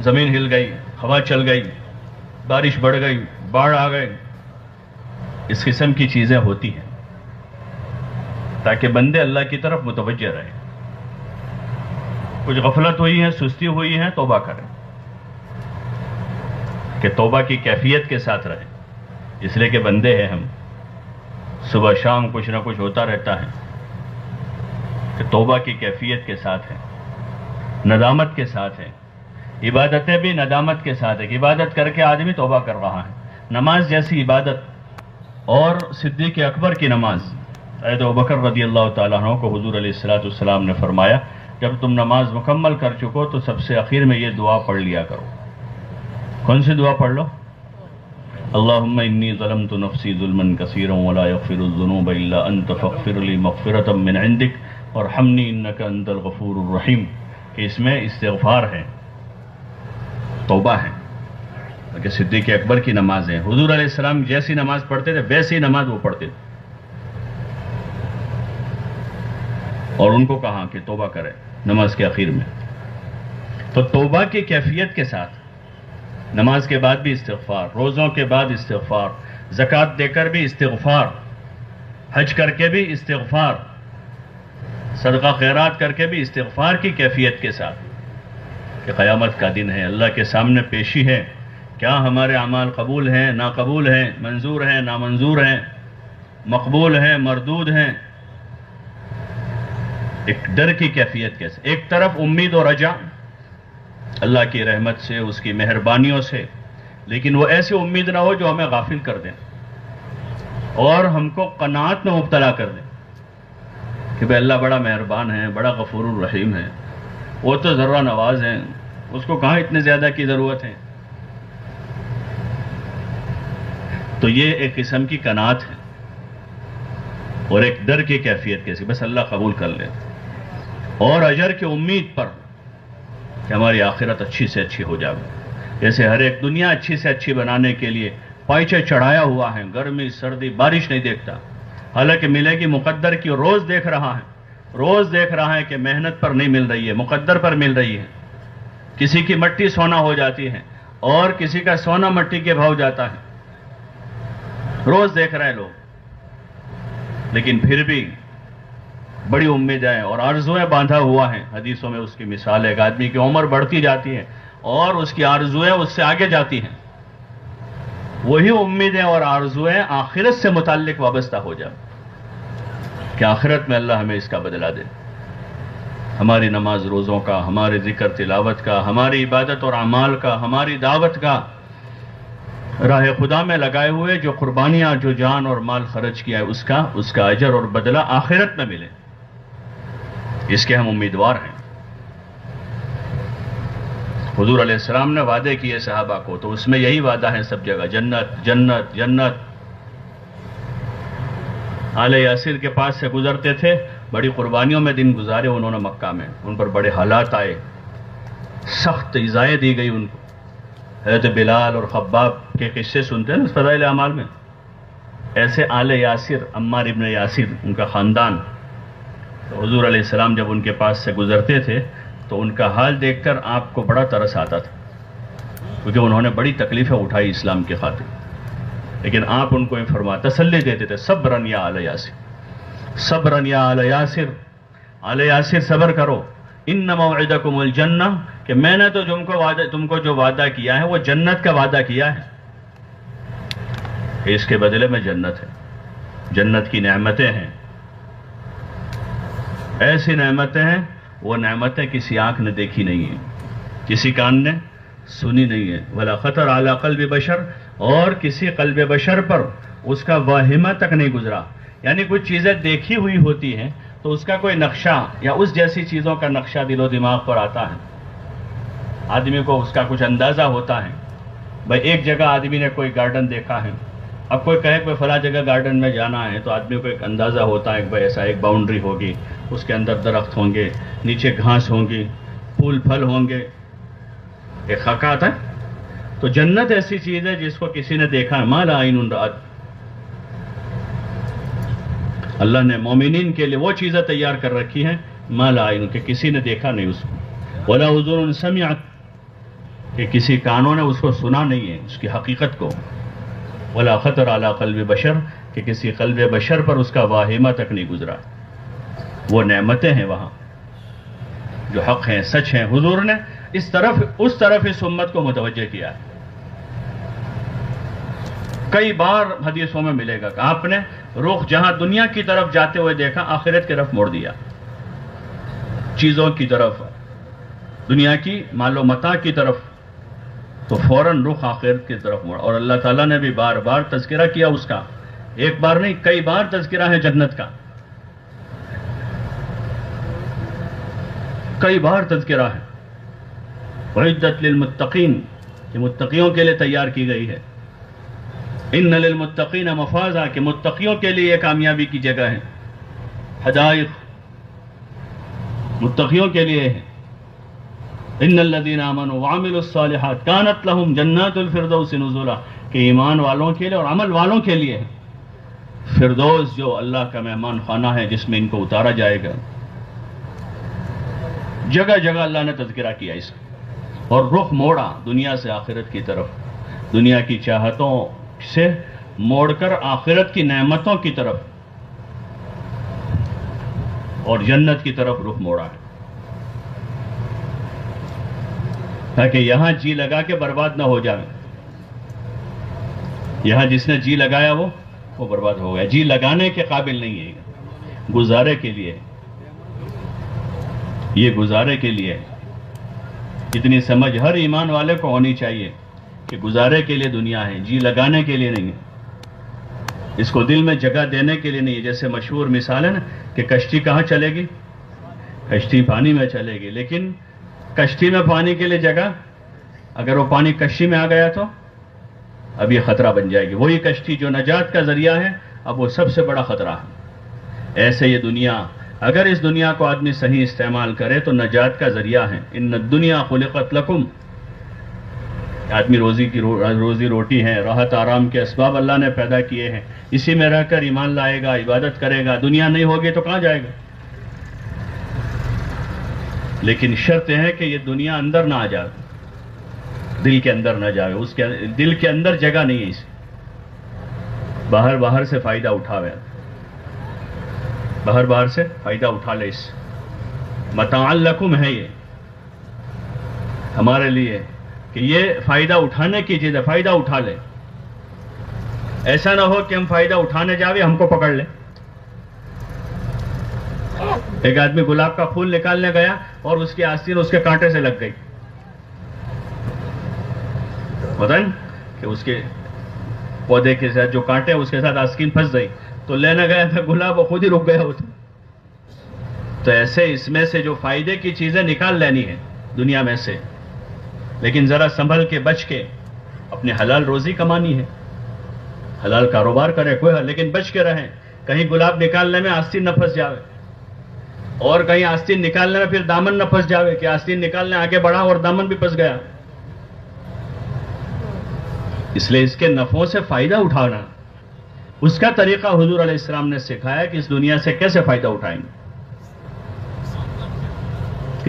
زمین ہل گئی، ہوا چل گئی، بارش بڑھ گئی، باڑھ آ گئی. اس قسم کی چیزیں ہوتی ہیں تاکہ بندے اللہ کی طرف متوجہ رہیں. کچھ غفلت ہوئی ہے، سستی ہوئی ہے، توبہ کریں. کہ توبہ کی کیفیت کے ساتھ رہیں، اس لیے کہ بندے ہیں ہم، صبح شام کچھ نہ کچھ ہوتا رہتا ہے، کہ توبہ کی کیفیت کے ساتھ ہے، ندامت کے ساتھ ہے، عبادتیں بھی ندامت کے ساتھ ہے، عبادت کر کے آدمی توبہ کر رہا ہے۔ نماز جیسی عبادت، اور صدیق اکبر کی نماز، حضرت ابوبکر رضی اللہ تعالیٰ عنہ کو حضور علیہ السلام نے فرمایا جب تم نماز مکمل کر چکو تو سب سے آخر میں یہ دعا پڑھ لیا کرو۔ کون سی دعا پڑھ لو؟ اللہم انی ظلمت نفسی ظلما کثیرا ولا یغفر الذنوب الا انت فاغفر لی مغفرۃ من عندک وارحمنی انک انت الغفور الرحیم، کہ اس میں استغفار ہے، توبہ ہے، کہ صدیق اکبر کی نماز ہے۔ حضور علیہ السلام جیسی نماز پڑھتے تھے ویسی نماز وہ پڑھتے تھے، اور ان کو کہا کہ توبہ کرے نماز کے آخر میں۔ تو توبہ کی کیفیت کے ساتھ نماز کے بعد بھی استغفار، روزوں کے بعد استغفار، زکوٰۃ دے کر بھی استغفار، حج کر کے بھی استغفار، صدقہ خیرات کر کے بھی استغفار کی کیفیت کے ساتھ، کہ قیامت کا دن ہے، اللہ کے سامنے پیشی ہے، کیا ہمارے اعمال قبول ہیں، ناقبول ہیں، منظور ہیں، نامنظور ہیں، مقبول ہیں، مردود ہیں۔ ایک ڈر کی کیفیت کیسے، ایک طرف امید و رجا اللہ کی رحمت سے، اس کی مہربانیوں سے، لیکن وہ ایسی امید نہ ہو جو ہمیں غافل کر دیں اور ہم کو قناعت میں مبتلا کر دیں کہ بھئی اللہ بڑا مہربان ہے، بڑا غفور الرحیم ہے، وہ تو ذرہ نواز ہیں، اس کو کہاں اتنے زیادہ کی ضرورت ہے۔ تو یہ ایک قسم کی قناعت ہے، اور ایک ڈر کی کیفیت کیسی، بس اللہ قبول کر لے، اور اجر کی امید پر کہ ہماری آخرت اچھی سے اچھی ہو جائے۔ جیسے ہر ایک دنیا اچھی سے اچھی بنانے کے لیے پائچے چڑھایا ہوا ہے، گرمی سردی بارش نہیں دیکھتا، حالانکہ ملے گی مقدر کی، روز دیکھ رہا ہے کہ محنت پر نہیں مل رہی ہے، مقدر پر مل رہی ہے۔ کسی کی مٹی سونا ہو جاتی ہے اور کسی کا سونا مٹی کے بھاؤ جاتا ہے، روز دیکھ رہے لوگ، لیکن پھر بھی بڑی امیدیں اور آرزویں باندھا ہوا ہیں۔ حدیثوں میں اس کی مثال ہے کہ آدمی کی عمر بڑھتی جاتی ہے اور اس کی آرزویں اس سے آگے جاتی ہیں، وہی امیدیں اور آرزویں آخرت سے متعلق وابستہ ہو جائیں کہ آخرت میں اللہ ہمیں اس کا بدلہ دے۔ ہماری نماز روزوں کا، ہمارے ذکر تلاوت کا، ہماری عبادت اور اعمال کا، ہماری دعوت کا، راہ خدا میں لگائے ہوئے جو قربانیاں، جو جان اور مال خرچ کیا ہے، اس کا اجر اور بدلہ آخرت میں ملے، اس کے ہم امیدوار ہیں۔ حضور علیہ السلام نے وعدے کیے صحابہ کو، تو اس میں یہی وعدہ ہے سب جگہ، جنت جنت جنت۔ آل یاسر کے پاس سے گزرتے تھے، بڑی قربانیوں میں دن گزارے انہوں نے مکہ میں، ان پر بڑے حالات آئے، سخت ایذائیں دی گئی ان کو۔ حضرت بلال اور خباب کے قصے سنتے ہیں نا فضائل اعمال میں، ایسے آل یاسر، عمار ابن یاسر، ان کا خاندان، تو حضور علیہ السلام جب ان کے پاس سے گزرتے تھے تو ان کا حال دیکھ کر آپ کو بڑا ترس آتا تھا، کیونکہ انہوں نے بڑی تکلیفیں اٹھائی اسلام کی خاطر، لیکن آپ ان کو تسلی دیتے تھے، صبرن یا آل یاسر، صبرن یا آل یاسر، آل یاسر صبر کرو، ان موعدکم الجنہ، کہ میں نے تو تم کو جو وعدہ کیا ہے وہ جنت کا وعدہ کیا ہے، کہ اس کے بدلے میں جنت ہے، جنت کی نعمتیں ہیں، ایسی نعمتیں ہیں، وہ نعمتیں کسی آنکھ نے دیکھی نہیں ہیں، کسی کان نے سنی نہیں ہے، ولا خطر علی قلب بشر، اور کسی قلب بشر پر اس کا واہمہ تک نہیں گزرا۔ یعنی کچھ چیزیں دیکھی ہوئی ہوتی ہیں تو اس کا کوئی نقشہ یا اس جیسی چیزوں کا نقشہ دل و دماغ پر آتا ہے، آدمی کو اس کا کچھ اندازہ ہوتا ہے۔ بھائی ایک جگہ آدمی نے کوئی گارڈن دیکھا ہے، اب کوئی کہے کہ فلاں جگہ گارڈن میں جانا ہے تو آدمی کو ایک اندازہ ہوتا ہے کہ بھائی ایسا ایک باؤنڈری ہوگی، اس کے اندر درخت ہوں گے، نیچے گھاس ہوں گی، پھول پھل ہوں گے، ایک خاکہ آتا ہے۔ تو جنت ایسی چیز ہے جس کو کسی نے دیکھا ہے، ما لا عین رأت، اللہ نے مومنین کے لیے وہ چیزیں تیار کر رکھی ہیں، ما لا عین، کہ کسی نے دیکھا نہیں اس کو، ولا اذن سمعت، کہ کسی کانوں نے اس کو سنا نہیں ہے، اس کی حقیقت کو، ولا خطر علی قلب بشر، کہ کسی قلب بشر پر اس کا واہمہ تک نہیں گزرا۔ وہ نعمتیں ہیں وہاں جو حق ہیں، سچ ہیں۔ حضور نے اس طرف اس امت کو متوجہ کیا ہے کئی بار حدیثوں میں ملے گا کہ آپ نے رخ جہاں دنیا کی طرف جاتے ہوئے دیکھا آخرت کی طرف موڑ دیا، چیزوں کی طرف، دنیا کی مال و متاع کی طرف، تو فوراً رخ آخرت کی طرف موڑا۔ اور اللہ تعالیٰ نے بھی بار بار تذکرہ کیا اس کا، ایک بار نہیں کئی بار تذکرہ ہے جنت کا، کئی بار تذکرہ ہے۔ وعدت للمتقین، کہ متقیوں کے لیے تیار کی گئی ہے۔ ان للمتقین مفازا، کہ متقیوں کے لیے یہ کامیابی کی جگہ ہے۔ حدائق متقیوں کے لیے ہے۔ ان الذین آمنوا وعملوا الصالحات کانت لهم جنات الفردوس نزلا، کہ ایمان والوں کے لیے اور عمل والوں کے لیے ہے فردوس، جو اللہ کا مہمان خانہ ہے جس میں ان کو اتارا جائے گا۔ جگہ جگہ اللہ نے تذکرہ کیا اس کا، اور رخ موڑا دنیا سے آخرت کی طرف، دنیا کی چاہتوں سے موڑ کر آخرت کی نعمتوں کی طرف اور جنت کی طرف رخ موڑا ہے، تاکہ یہاں جی لگا کے برباد نہ ہو جائے۔ یہاں جس نے جی لگایا وہ برباد ہو گیا، جی لگانے کے قابل نہیں ہے، گزارے کے لیے، یہ گزارے کے لیے۔ اتنی سمجھ ہر ایمان والے کو ہونی چاہیے کہ گزارے کے لیے دنیا ہے، جی لگانے کے لیے نہیں ہے، اس کو دل میں جگہ دینے کے لیے نہیں ہے۔ جیسے مشہور مثال ہے نا کہ کشتی کہاں چلے گی؟ کشتی پانی میں چلے گی، لیکن کشتی میں پانی کے لیے جگہ، اگر وہ پانی کشتی میں آ گیا تو اب یہ خطرہ بن جائے گی۔ وہی کشتی جو نجات کا ذریعہ ہے اب وہ سب سے بڑا خطرہ ہے۔ ایسے یہ دنیا، اگر اس دنیا کو آدمی صحیح استعمال کرے تو نجات کا ذریعہ ہے۔ ان الدنیا خلقت لکم، آدمی روزی روٹی ہے، راحت آرام کے اسباب اللہ نے پیدا کیے ہیں، اسی میں رہ کر ایمان لائے گا، عبادت کرے گا، دنیا نہیں ہوگی تو کہاں جائے گا؟ لیکن شرط ہے کہ یہ دنیا اندر نہ آ جائے، دل کے اندر نہ جائے، اس کے دل کے اندر جگہ نہیں ہے، اس باہر سے فائدہ اٹھاوے، باہر سے فائدہ اٹھا لے، اس متاع لکم ہے یہ ہمارے لیے، کہ یہ فائدہ اٹھانے کی چیز ہے، فائدہ اٹھا لے۔ ایسا نہ ہو کہ ہم فائدہ اٹھانے جاوے ہم کو پکڑ لے۔ ایک آدمی گلاب کا پھول نکالنے گیا اور اس کی آستین اس کے کانٹے سے لگ گئی، بتائیں کہ اس کے پودے کے ساتھ جو کانٹے اس کے ساتھ آستین پھنس گئی، تو لینے گیا تھا گلاب، وہ خود ہی رک گیا اس میں۔ تو ایسے اس میں سے جو فائدے کی چیزیں نکال لینی ہے دنیا میں سے، لیکن ذرا سنبھل کے بچ کے اپنے حلال روزی کمانی ہے، حلال کاروبار کرے کوئی، لیکن بچ کے رہیں، کہیں گلاب نکالنے میں آستین نہ پھنس جاوے، اور کہیں آستین نکالنے میں پھر دامن نہ پھنس جاوے کہ آستین نکالنے آگے بڑھا اور دامن بھی پھنس گیا۔ اس لیے اس کے نفعوں سے فائدہ اٹھانا، اس کا طریقہ حضور علیہ السلام نے سکھایا کہ اس دنیا سے کیسے فائدہ اٹھائیں گے۔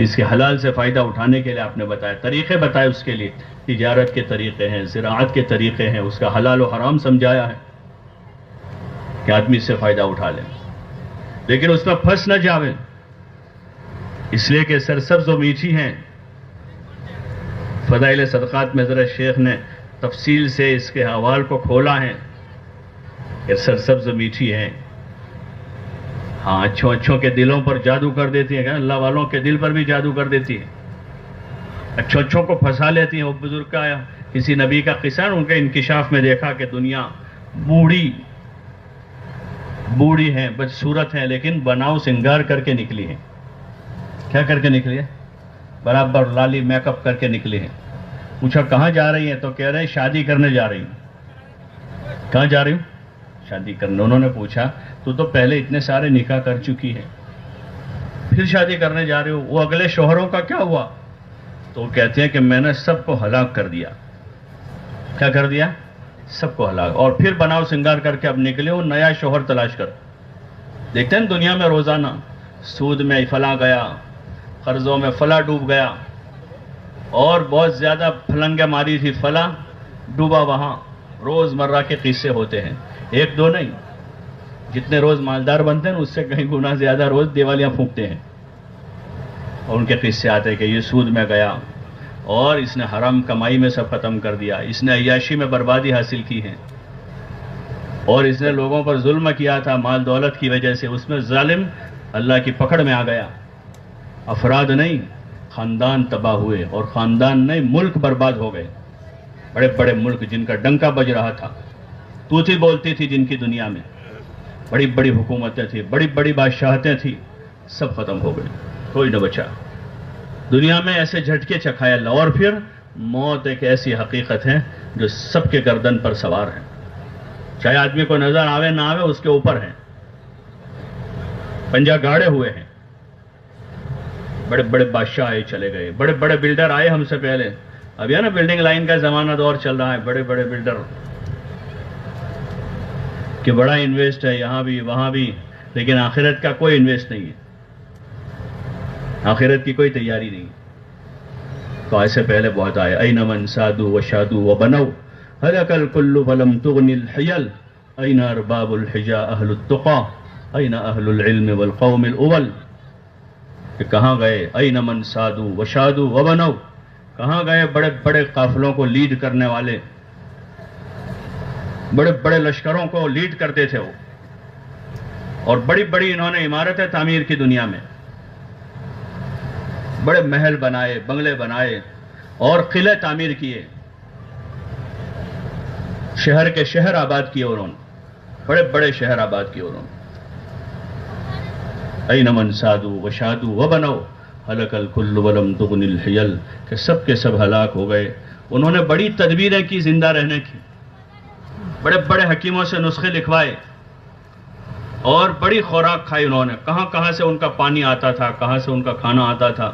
اس کے حلال سے فائدہ اٹھانے کے لیے آپ نے بتایا، طریقے بتائے اس کے لیے، تجارت کے طریقے ہیں، زراعت کے طریقے ہیں، اس کا حلال و حرام سمجھایا ہے کہ آدمی اس سے فائدہ اٹھا لے، لیکن اس میں پھنس نہ جاوے، اس لیے کہ سرسبز و میٹھی ہیں۔ فضائل صدقات میں حضرت شیخ نے تفصیل سے اس کے حوال کو کھولا ہے کہ سرسبز و میٹھی ہیں، ہاں اچھوں کے دلوں پر جادو کر دیتی ہے، اللہ والوں کے دل پر بھی جادو کر دیتی ہے، اچھوں کو پھنسا لیتی ہیں۔ وہ بزرگ کا کسی نبی کا قصہ، ان کے انکشاف میں دیکھا کہ دنیا بوڑھی ہے، بدصورت ہے، لیکن بناؤ سنگار کر کے نکلی ہے۔ کیا کر کے نکلی ہے؟ برابر لالی میک اپ کر کے نکلی ہے۔ پوچھا کہاں جا رہی ہیں؟ تو کہہ رہے ہیں شادی کرنے جا رہی ہوں۔ کہاں جا رہی ہوں؟ شادی کرنے۔ انہوں نے پوچھا تو پہلے اتنے سارے نکاح کر چکی ہے، پھر شادی کرنے جا رہی ہو، وہ اگلے شوہروں کا کیا ہوا؟ تو وہ کہتے ہیں کہ میں نے سب کو ہلاک کر دیا۔ کیا کر دیا؟ سب کو ہلاک، اور پھر بناؤ سنگار کر کے اب نکلے وہ نیا شوہر تلاش کر۔ دیکھتے ہیں دنیا میں روزانہ سود میں فلاں گیا، قرضوں میں فلاں ڈوب گیا، اور بہت زیادہ پھلنگیں ماری تھی، فلاں ڈوبا وہاں۔ روز مرہ کے قصے ہوتے ہیں، ایک دو نہیں، جتنے روز مالدار بنتے ہیں اس سے کہیں گنا زیادہ روز دیوالیاں پھونکتے ہیں، اور ان کے قصے آتے ہیں کہ یہ سود میں گیا اور اس نے حرام کمائی میں سب ختم کر دیا، اس نے عیاشی میں بربادی حاصل کی ہے، اور اس نے لوگوں پر ظلم کیا تھا مال دولت کی وجہ سے، اس میں ظالم اللہ کی پکڑ میں آ گیا. افراد نہیں، خاندان تباہ ہوئے، اور خاندان نہیں، ملک برباد ہو گئے. بڑے بڑے ملک جن کا ڈنکا بج رہا تھا، توتی بولتی تھی جن کی دنیا میں، بڑی بڑی حکومتیں تھیں، بڑی بڑی بادشاہتیں تھیں، سب ختم ہو گئی، کوئی نہ بچا. دنیا میں ایسے جھٹکے چکھائے اللہ. اور پھر موت ایک ایسی حقیقت ہے جو سب کے گردن پر سوار ہے، چاہے آدمی کو نظر آوے نہ آوے، اس کے اوپر ہے، پنجہ گاڑے ہوئے ہیں. بڑے بڑے بادشاہ آئے چلے گئے، بڑے بڑے بلڈر آئے ہم سے پہلے. اب یہ نا بلڈنگ لائن کا زمانہ دور چل رہا ہے، بڑے بڑے بلڈر کہ بڑا انویسٹ ہے یہاں بھی وہاں بھی، لیکن آخرت کا کوئی انویسٹ نہیں ہے، آخرت کی کوئی تیاری نہیں. تو ایسے پہلے بہت آئے. این من سادو و شادو و بنو ہلک الکل فلم تغن الحیل این ارباب الحجا اہل التقا این اہل العلم والقوم الاول. کہ کہاں گئے این من سادو و شادو و بنو، کہاں گئے بڑے بڑے قافلوں کو لیڈ کرنے والے، بڑے بڑے لشکروں کو لیڈ کرتے تھے وہ، اور بڑی بڑی انہوں نے عمارتیں تعمیر کی دنیا میں، بڑے محل بنائے، بنگلے بنائے اور قلعے تعمیر کیے، شہر کے شہر آباد کیے انہوں نے، بڑے بڑے شہر آباد کیے انہوں نے. این من سادو و شادو و بنو ہلک الکل ولم تغن الحیل، کہ سب کے سب ہلاک ہو گئے. انہوں نے بڑی تدبیریں کی زندہ رہنے کی، بڑے بڑے حکیموں سے نسخے لکھوائے اور بڑی خوراک کھائی انہوں نے. کہاں کہاں سے ان کا پانی آتا تھا، کہاں سے ان کا کھانا آتا تھا،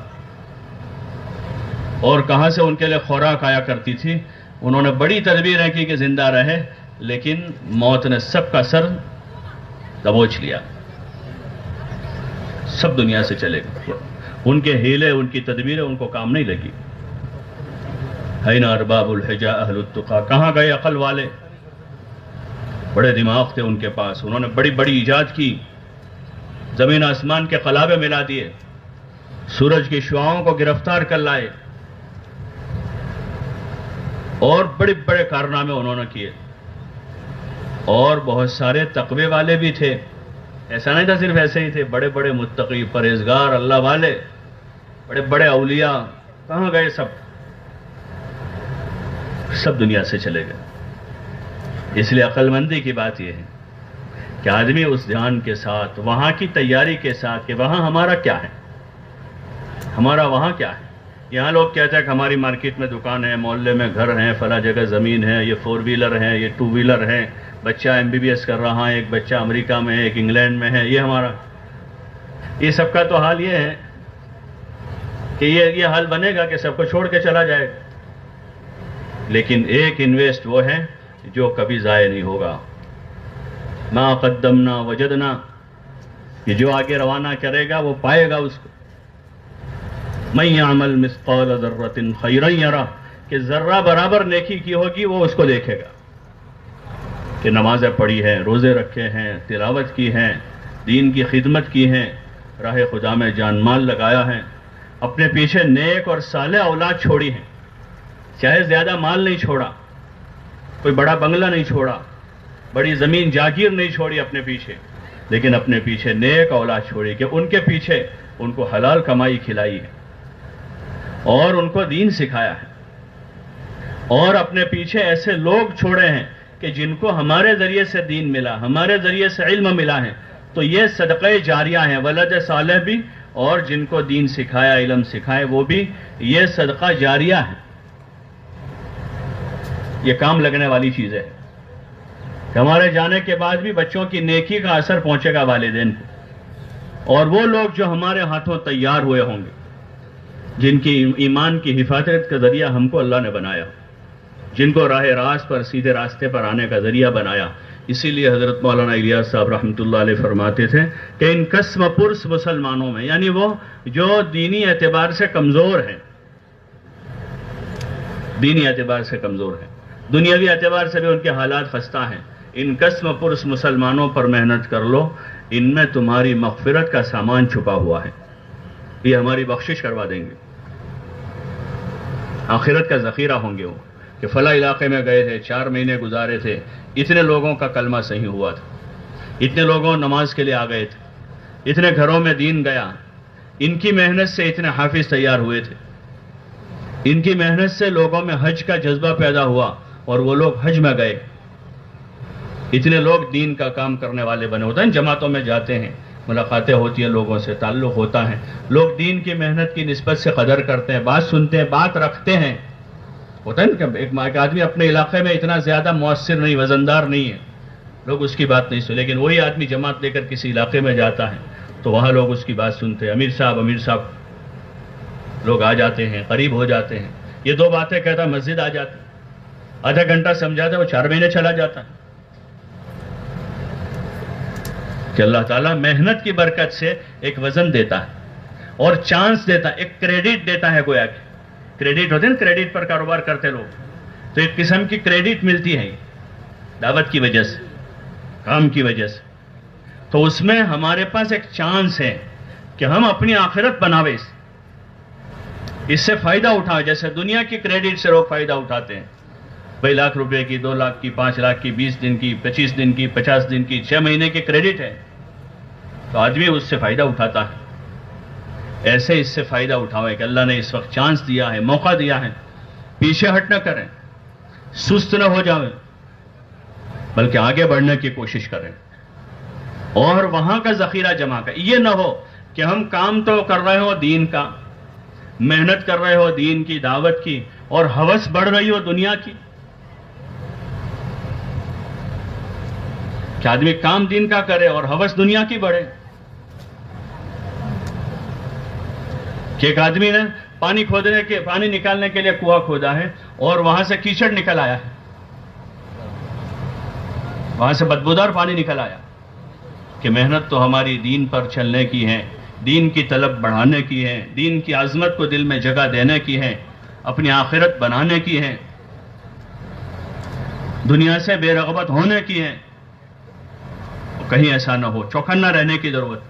اور کہاں سے ان کے لیے خوراک آیا کرتی تھی. انہوں نے بڑی تدبیریں کی کہ زندہ رہے، لیکن موت نے سب کا سر دبوچ لیا، سب دنیا سے چلے گئے. ان کے ہیلے، ان کی تدبیریں ان کو کام نہیں لگی. این ارباب الحجا اہل التقا، کہاں گئے عقل والے، بڑے دماغ تھے ان کے پاس، انہوں نے بڑی بڑی ایجاد کی، زمین آسمان کے قلابے ملا دیے، سورج کی شعاؤں کو گرفتار کر لائے، اور بڑے بڑے کارنامے انہوں نے کیے. اور بہت سارے تقوی والے بھی تھے، ایسا نہیں تھا صرف ایسے ہی تھے، بڑے بڑے متقی پرہیزگار اللہ والے، بڑے بڑے اولیاء، کہاں گئے سب؟ سب دنیا سے چلے گئے. اس لیے عقل مندی کی بات یہ ہے کہ آدمی اس دھیان کے ساتھ، وہاں کی تیاری کے ساتھ کہ وہاں ہمارا کیا ہے، ہمارا وہاں کیا ہے. یہاں لوگ کہتے ہیں کہ ہماری مارکیٹ میں دکان ہے، محلے میں گھر ہیں، فلاں جگہ زمین ہے، یہ 4 ویلر ہے، یہ 2 ویلر ہے، بچہ MBBS کر رہا ہے، ایک بچہ امریکہ میں ہے، ایک انگلینڈ میں ہے، یہ ہمارا. یہ سب کا تو حال یہ ہے کہ یہ حال بنے گا کہ سب کو چھوڑ کے چلا جائے گا. لیکن ایک انویسٹ وہ ہے جو کبھی ضائع نہیں ہوگا. ما قدمنا وجدنا، یہ جو آگے روانہ کرے گا وہ پائے گا اس کو. من یعمل مثقال ذرۃ خیرا یرہ، کہ ذرہ برابر نیکی کی ہوگی وہ اس کو دیکھے گا، کہ نمازیں پڑھی ہیں، روزے رکھے ہیں، تلاوت کی ہیں، دین کی خدمت کی ہیں، راہ خدا میں جان مال لگایا ہے، اپنے پیچھے نیک اور صالح اولاد چھوڑی ہیں. چاہے زیادہ مال نہیں چھوڑا، کوئی بڑا بنگلہ نہیں چھوڑا، بڑی زمین جاگیر نہیں چھوڑی اپنے پیچھے، لیکن اپنے پیچھے نیک اولاد چھوڑی کہ ان کے پیچھے ان کو حلال کمائی کھلائی ہے اور ان کو دین سکھایا ہے. اور اپنے پیچھے ایسے لوگ چھوڑے ہیں کہ جن کو ہمارے ذریعے سے دین ملا، ہمارے ذریعے سے علم ملا ہے، تو یہ صدقہ جاریہ ہیں. ولد صالح بھی، اور جن کو دین سکھایا، علم سکھائے، وہ بھی یہ صدقہ جاریہ ہے. یہ کام لگنے والی چیز ہے کہ ہمارے جانے کے بعد بھی بچوں کی نیکی کا اثر پہنچے گا والدین کو. اور وہ لوگ جو ہمارے ہاتھوں تیار ہوئے ہوں گے، جن کی ایمان کی حفاظت کا ذریعہ ہم کو اللہ نے بنایا، جن کو راہ راست پر، سیدھے راستے پر آنے کا ذریعہ بنایا. اسی لیے حضرت مولانا الیاس صاحب رحمۃ اللہ علیہ فرماتے تھے کہ ان قسم پرس مسلمانوں میں، یعنی وہ جو دینی اعتبار سے کمزور ہیں، دینی اعتبار سے کمزور ہیں، دنیاوی اعتبار سے بھی ان کے حالات خستہ ہیں، ان قسم پرس مسلمانوں پر محنت کر لو، ان میں تمہاری مغفرت کا سامان چھپا ہوا ہے، یہ ہماری بخشش کروا دیں گے، آخرت کا ذخیرہ ہوں گے وہ. کہ فلاں علاقے میں گئے تھے، 4 مہینے گزارے تھے، اتنے لوگوں کا کلمہ صحیح ہوا تھا، اتنے لوگوں نماز کے لیے آ گئے تھے، اتنے گھروں میں دین گیا، ان کی محنت سے اتنے حافظ تیار ہوئے تھے، ان کی محنت سے لوگوں میں حج کا جذبہ پیدا ہوا اور وہ لوگ حج میں گئے، اتنے لوگ دین کا کام کرنے والے بنے ہوتے ہیں۔ جماعتوں میں جاتے ہیں، ملاقاتیں ہوتی ہیں، لوگوں سے تعلق ہوتا ہے، لوگ دین کی محنت کی نسبت سے قدر کرتے ہیں، بات سنتے ہیں، بات رکھتے ہیں۔ ہوتا ہے نا کہ ایک آدمی اپنے علاقے میں اتنا زیادہ مؤثر نہیں، وزندار نہیں ہے، لوگ اس کی بات نہیں سنتے، لیکن وہی آدمی جماعت لے کر کسی علاقے میں جاتا ہے تو وہاں لوگ اس کی بات سنتے ہیں۔ امیر صاحب لوگ آ جاتے ہیں، قریب ہو جاتے ہیں، یہ 2 باتیں کہتا مسجد آ جاتے، آدھا گھنٹہ سمجھاتا، وہ 4 مہینے چلا جاتا ہے۔ کہ اللہ تعالیٰ محنت کی برکت سے ایک وزن دیتا ہے اور چانس دیتا ہے، ایک کریڈٹ دیتا ہے، گویا کہ کریڈٹ ہوتے ہیں نا، کریڈٹ پر کاروبار کرتے لوگ، تو ایک قسم کی کریڈٹ ملتی ہے دعوت کی وجہ سے، کام کی وجہ سے، تو اس میں ہمارے پاس ایک چانس ہے کہ ہم اپنی آخرت بناوے، اس سے فائدہ اٹھائے، جیسے دنیا کی کریڈٹ سے لوگ فائدہ اٹھاتے ہیں، بھائی 1,00,000 روپے کی، 2 لاکھ کی، 5 لاکھ کی، 20 دن کی، 25 دن کی، 50 دن کی، 6 مہینے کی کریڈٹ ہے، تو آدمی اس سے فائدہ اٹھاتا ہے۔ ایسے اس سے فائدہ اٹھاوے کہ اللہ نے اس وقت چانس دیا ہے، موقع دیا ہے، پیچھے ہٹ نہ کریں، سست نہ ہو جائیں، بلکہ آگے بڑھنے کی کوشش کریں اور وہاں کا ذخیرہ جمع کریں۔ یہ نہ ہو کہ ہم کام تو کر رہے ہو دین کا، محنت کر رہے ہو دین کی، دعوت کی، اور ہوس بڑھ رہی ہو دنیا کی، کہ آدمی کام دین کا کرے اور ہوس دنیا کی بڑھے۔ کہ ایک آدمی نے پانی نکالنے کے لیے کنواں کھودا ہے اور وہاں سے کیچڑ نکل آیا ہے، وہاں سے بدبودار پانی نکل آیا، کہ محنت تو ہماری دین پر چلنے کی ہے، دین کی طلب بڑھانے کی ہے، دین کی عظمت کو دل میں جگہ دینے کی ہے، اپنی آخرت بنانے کی ہے، دنیا سے بے رغبت ہونے کی ہے۔ کہیں ایسا نہ ہو، چوکنا رہنے کی ضرورت،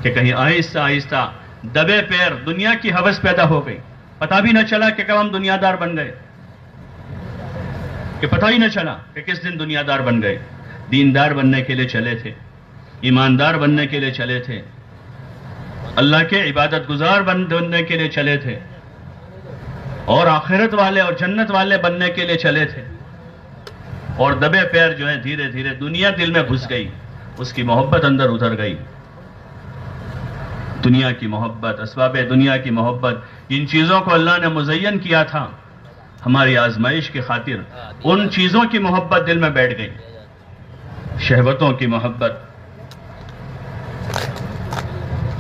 کہ کہیں آہستہ آہستہ دبے پیر دنیا کی ہوس پیدا ہو گئی، پتہ بھی نہ چلا کہ کب ہم دنیا دار بن گئے، کہ پتہ ہی نہ چلا کہ کس دن دنیا دار بن گئے۔ دیندار بننے کے لیے چلے تھے، ایماندار بننے کے لیے چلے تھے، اللہ کے عبادت گزار بننے کے لیے چلے تھے، اور آخرت والے اور جنت والے بننے کے لیے چلے تھے، اور دبے پیر جو ہیں دھیرے دھیرے دنیا دل میں گھس گئی، اس کی محبت اندر اتر گئی، دنیا کی محبت، اسباب دنیا کی محبت، ان چیزوں کو اللہ نے مزین کیا تھا ہماری آزمائش کی خاطر، ان چیزوں کی محبت دل میں بیٹھ گئی، شہوتوں کی محبت،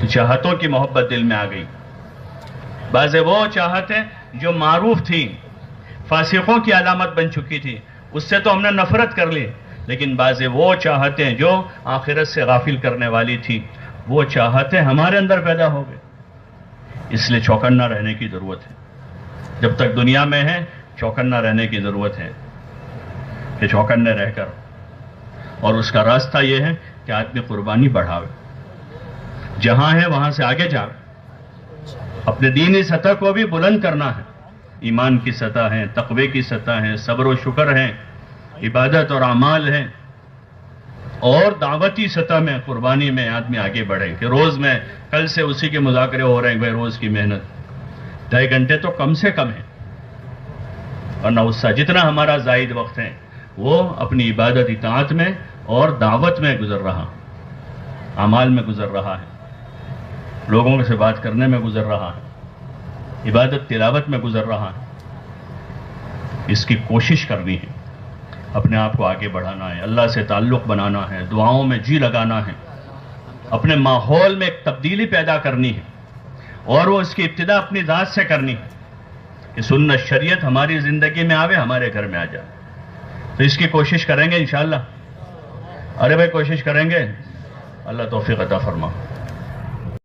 چاہتوں کی محبت دل میں آ گئی۔ بعض وہ چاہتیں جو معروف تھی، فاسقوں کی علامت بن چکی تھی، اس سے تو ہم نے نفرت کر لی، لیکن بعض وہ چاہتیں جو آخرت سے غافل کرنے والی تھی، وہ چاہتیں ہمارے اندر پیدا ہو گئی۔ اس لیے چوکنا رہنے کی ضرورت ہے، جب تک دنیا میں ہے چوکنا رہنے کی ضرورت ہے، کہ چوکنے رہ کر، اور اس کا راستہ یہ ہے کہ آدمی قربانی بڑھاوے، جہاں ہے وہاں سے آگے جاوے، اپنے دینی سطح کو بھی بلند کرنا ہے، ایمان کی سطح ہے، تقوی کی سطح ہے، صبر و شکر ہے، عبادت اور اعمال ہے، اور دعوتی سطح میں قربانی میں آدمی آگے بڑھے، کہ روز میں کل سے اسی کے مذاکرے ہو رہے ہیں، بھائی روز کی محنت 2.5 گھنٹے تو کم سے کم ہے، ورنہ اس سے جتنا ہمارا زائد وقت ہے وہ اپنی عبادت اطاعت میں اور دعوت میں گزر رہا، اعمال میں گزر رہا ہے، لوگوں سے بات کرنے میں گزر رہا ہے، عبادت تلاوت میں گزر رہا ہے۔ اس کی کوشش کرنی ہے، اپنے آپ کو آگے بڑھانا ہے، اللہ سے تعلق بنانا ہے، دعاؤں میں جی لگانا ہے، اپنے ماحول میں ایک تبدیلی پیدا کرنی ہے، اور وہ اس کی ابتدا اپنی ذات سے کرنی ہے، کہ سنت شریعت ہماری زندگی میں آوے، ہمارے گھر میں آ جائے۔ تو اس کی کوشش کریں گے انشاءاللہ، ارے بھائی کوشش کریں گے، اللہ توفیق عطا فرما۔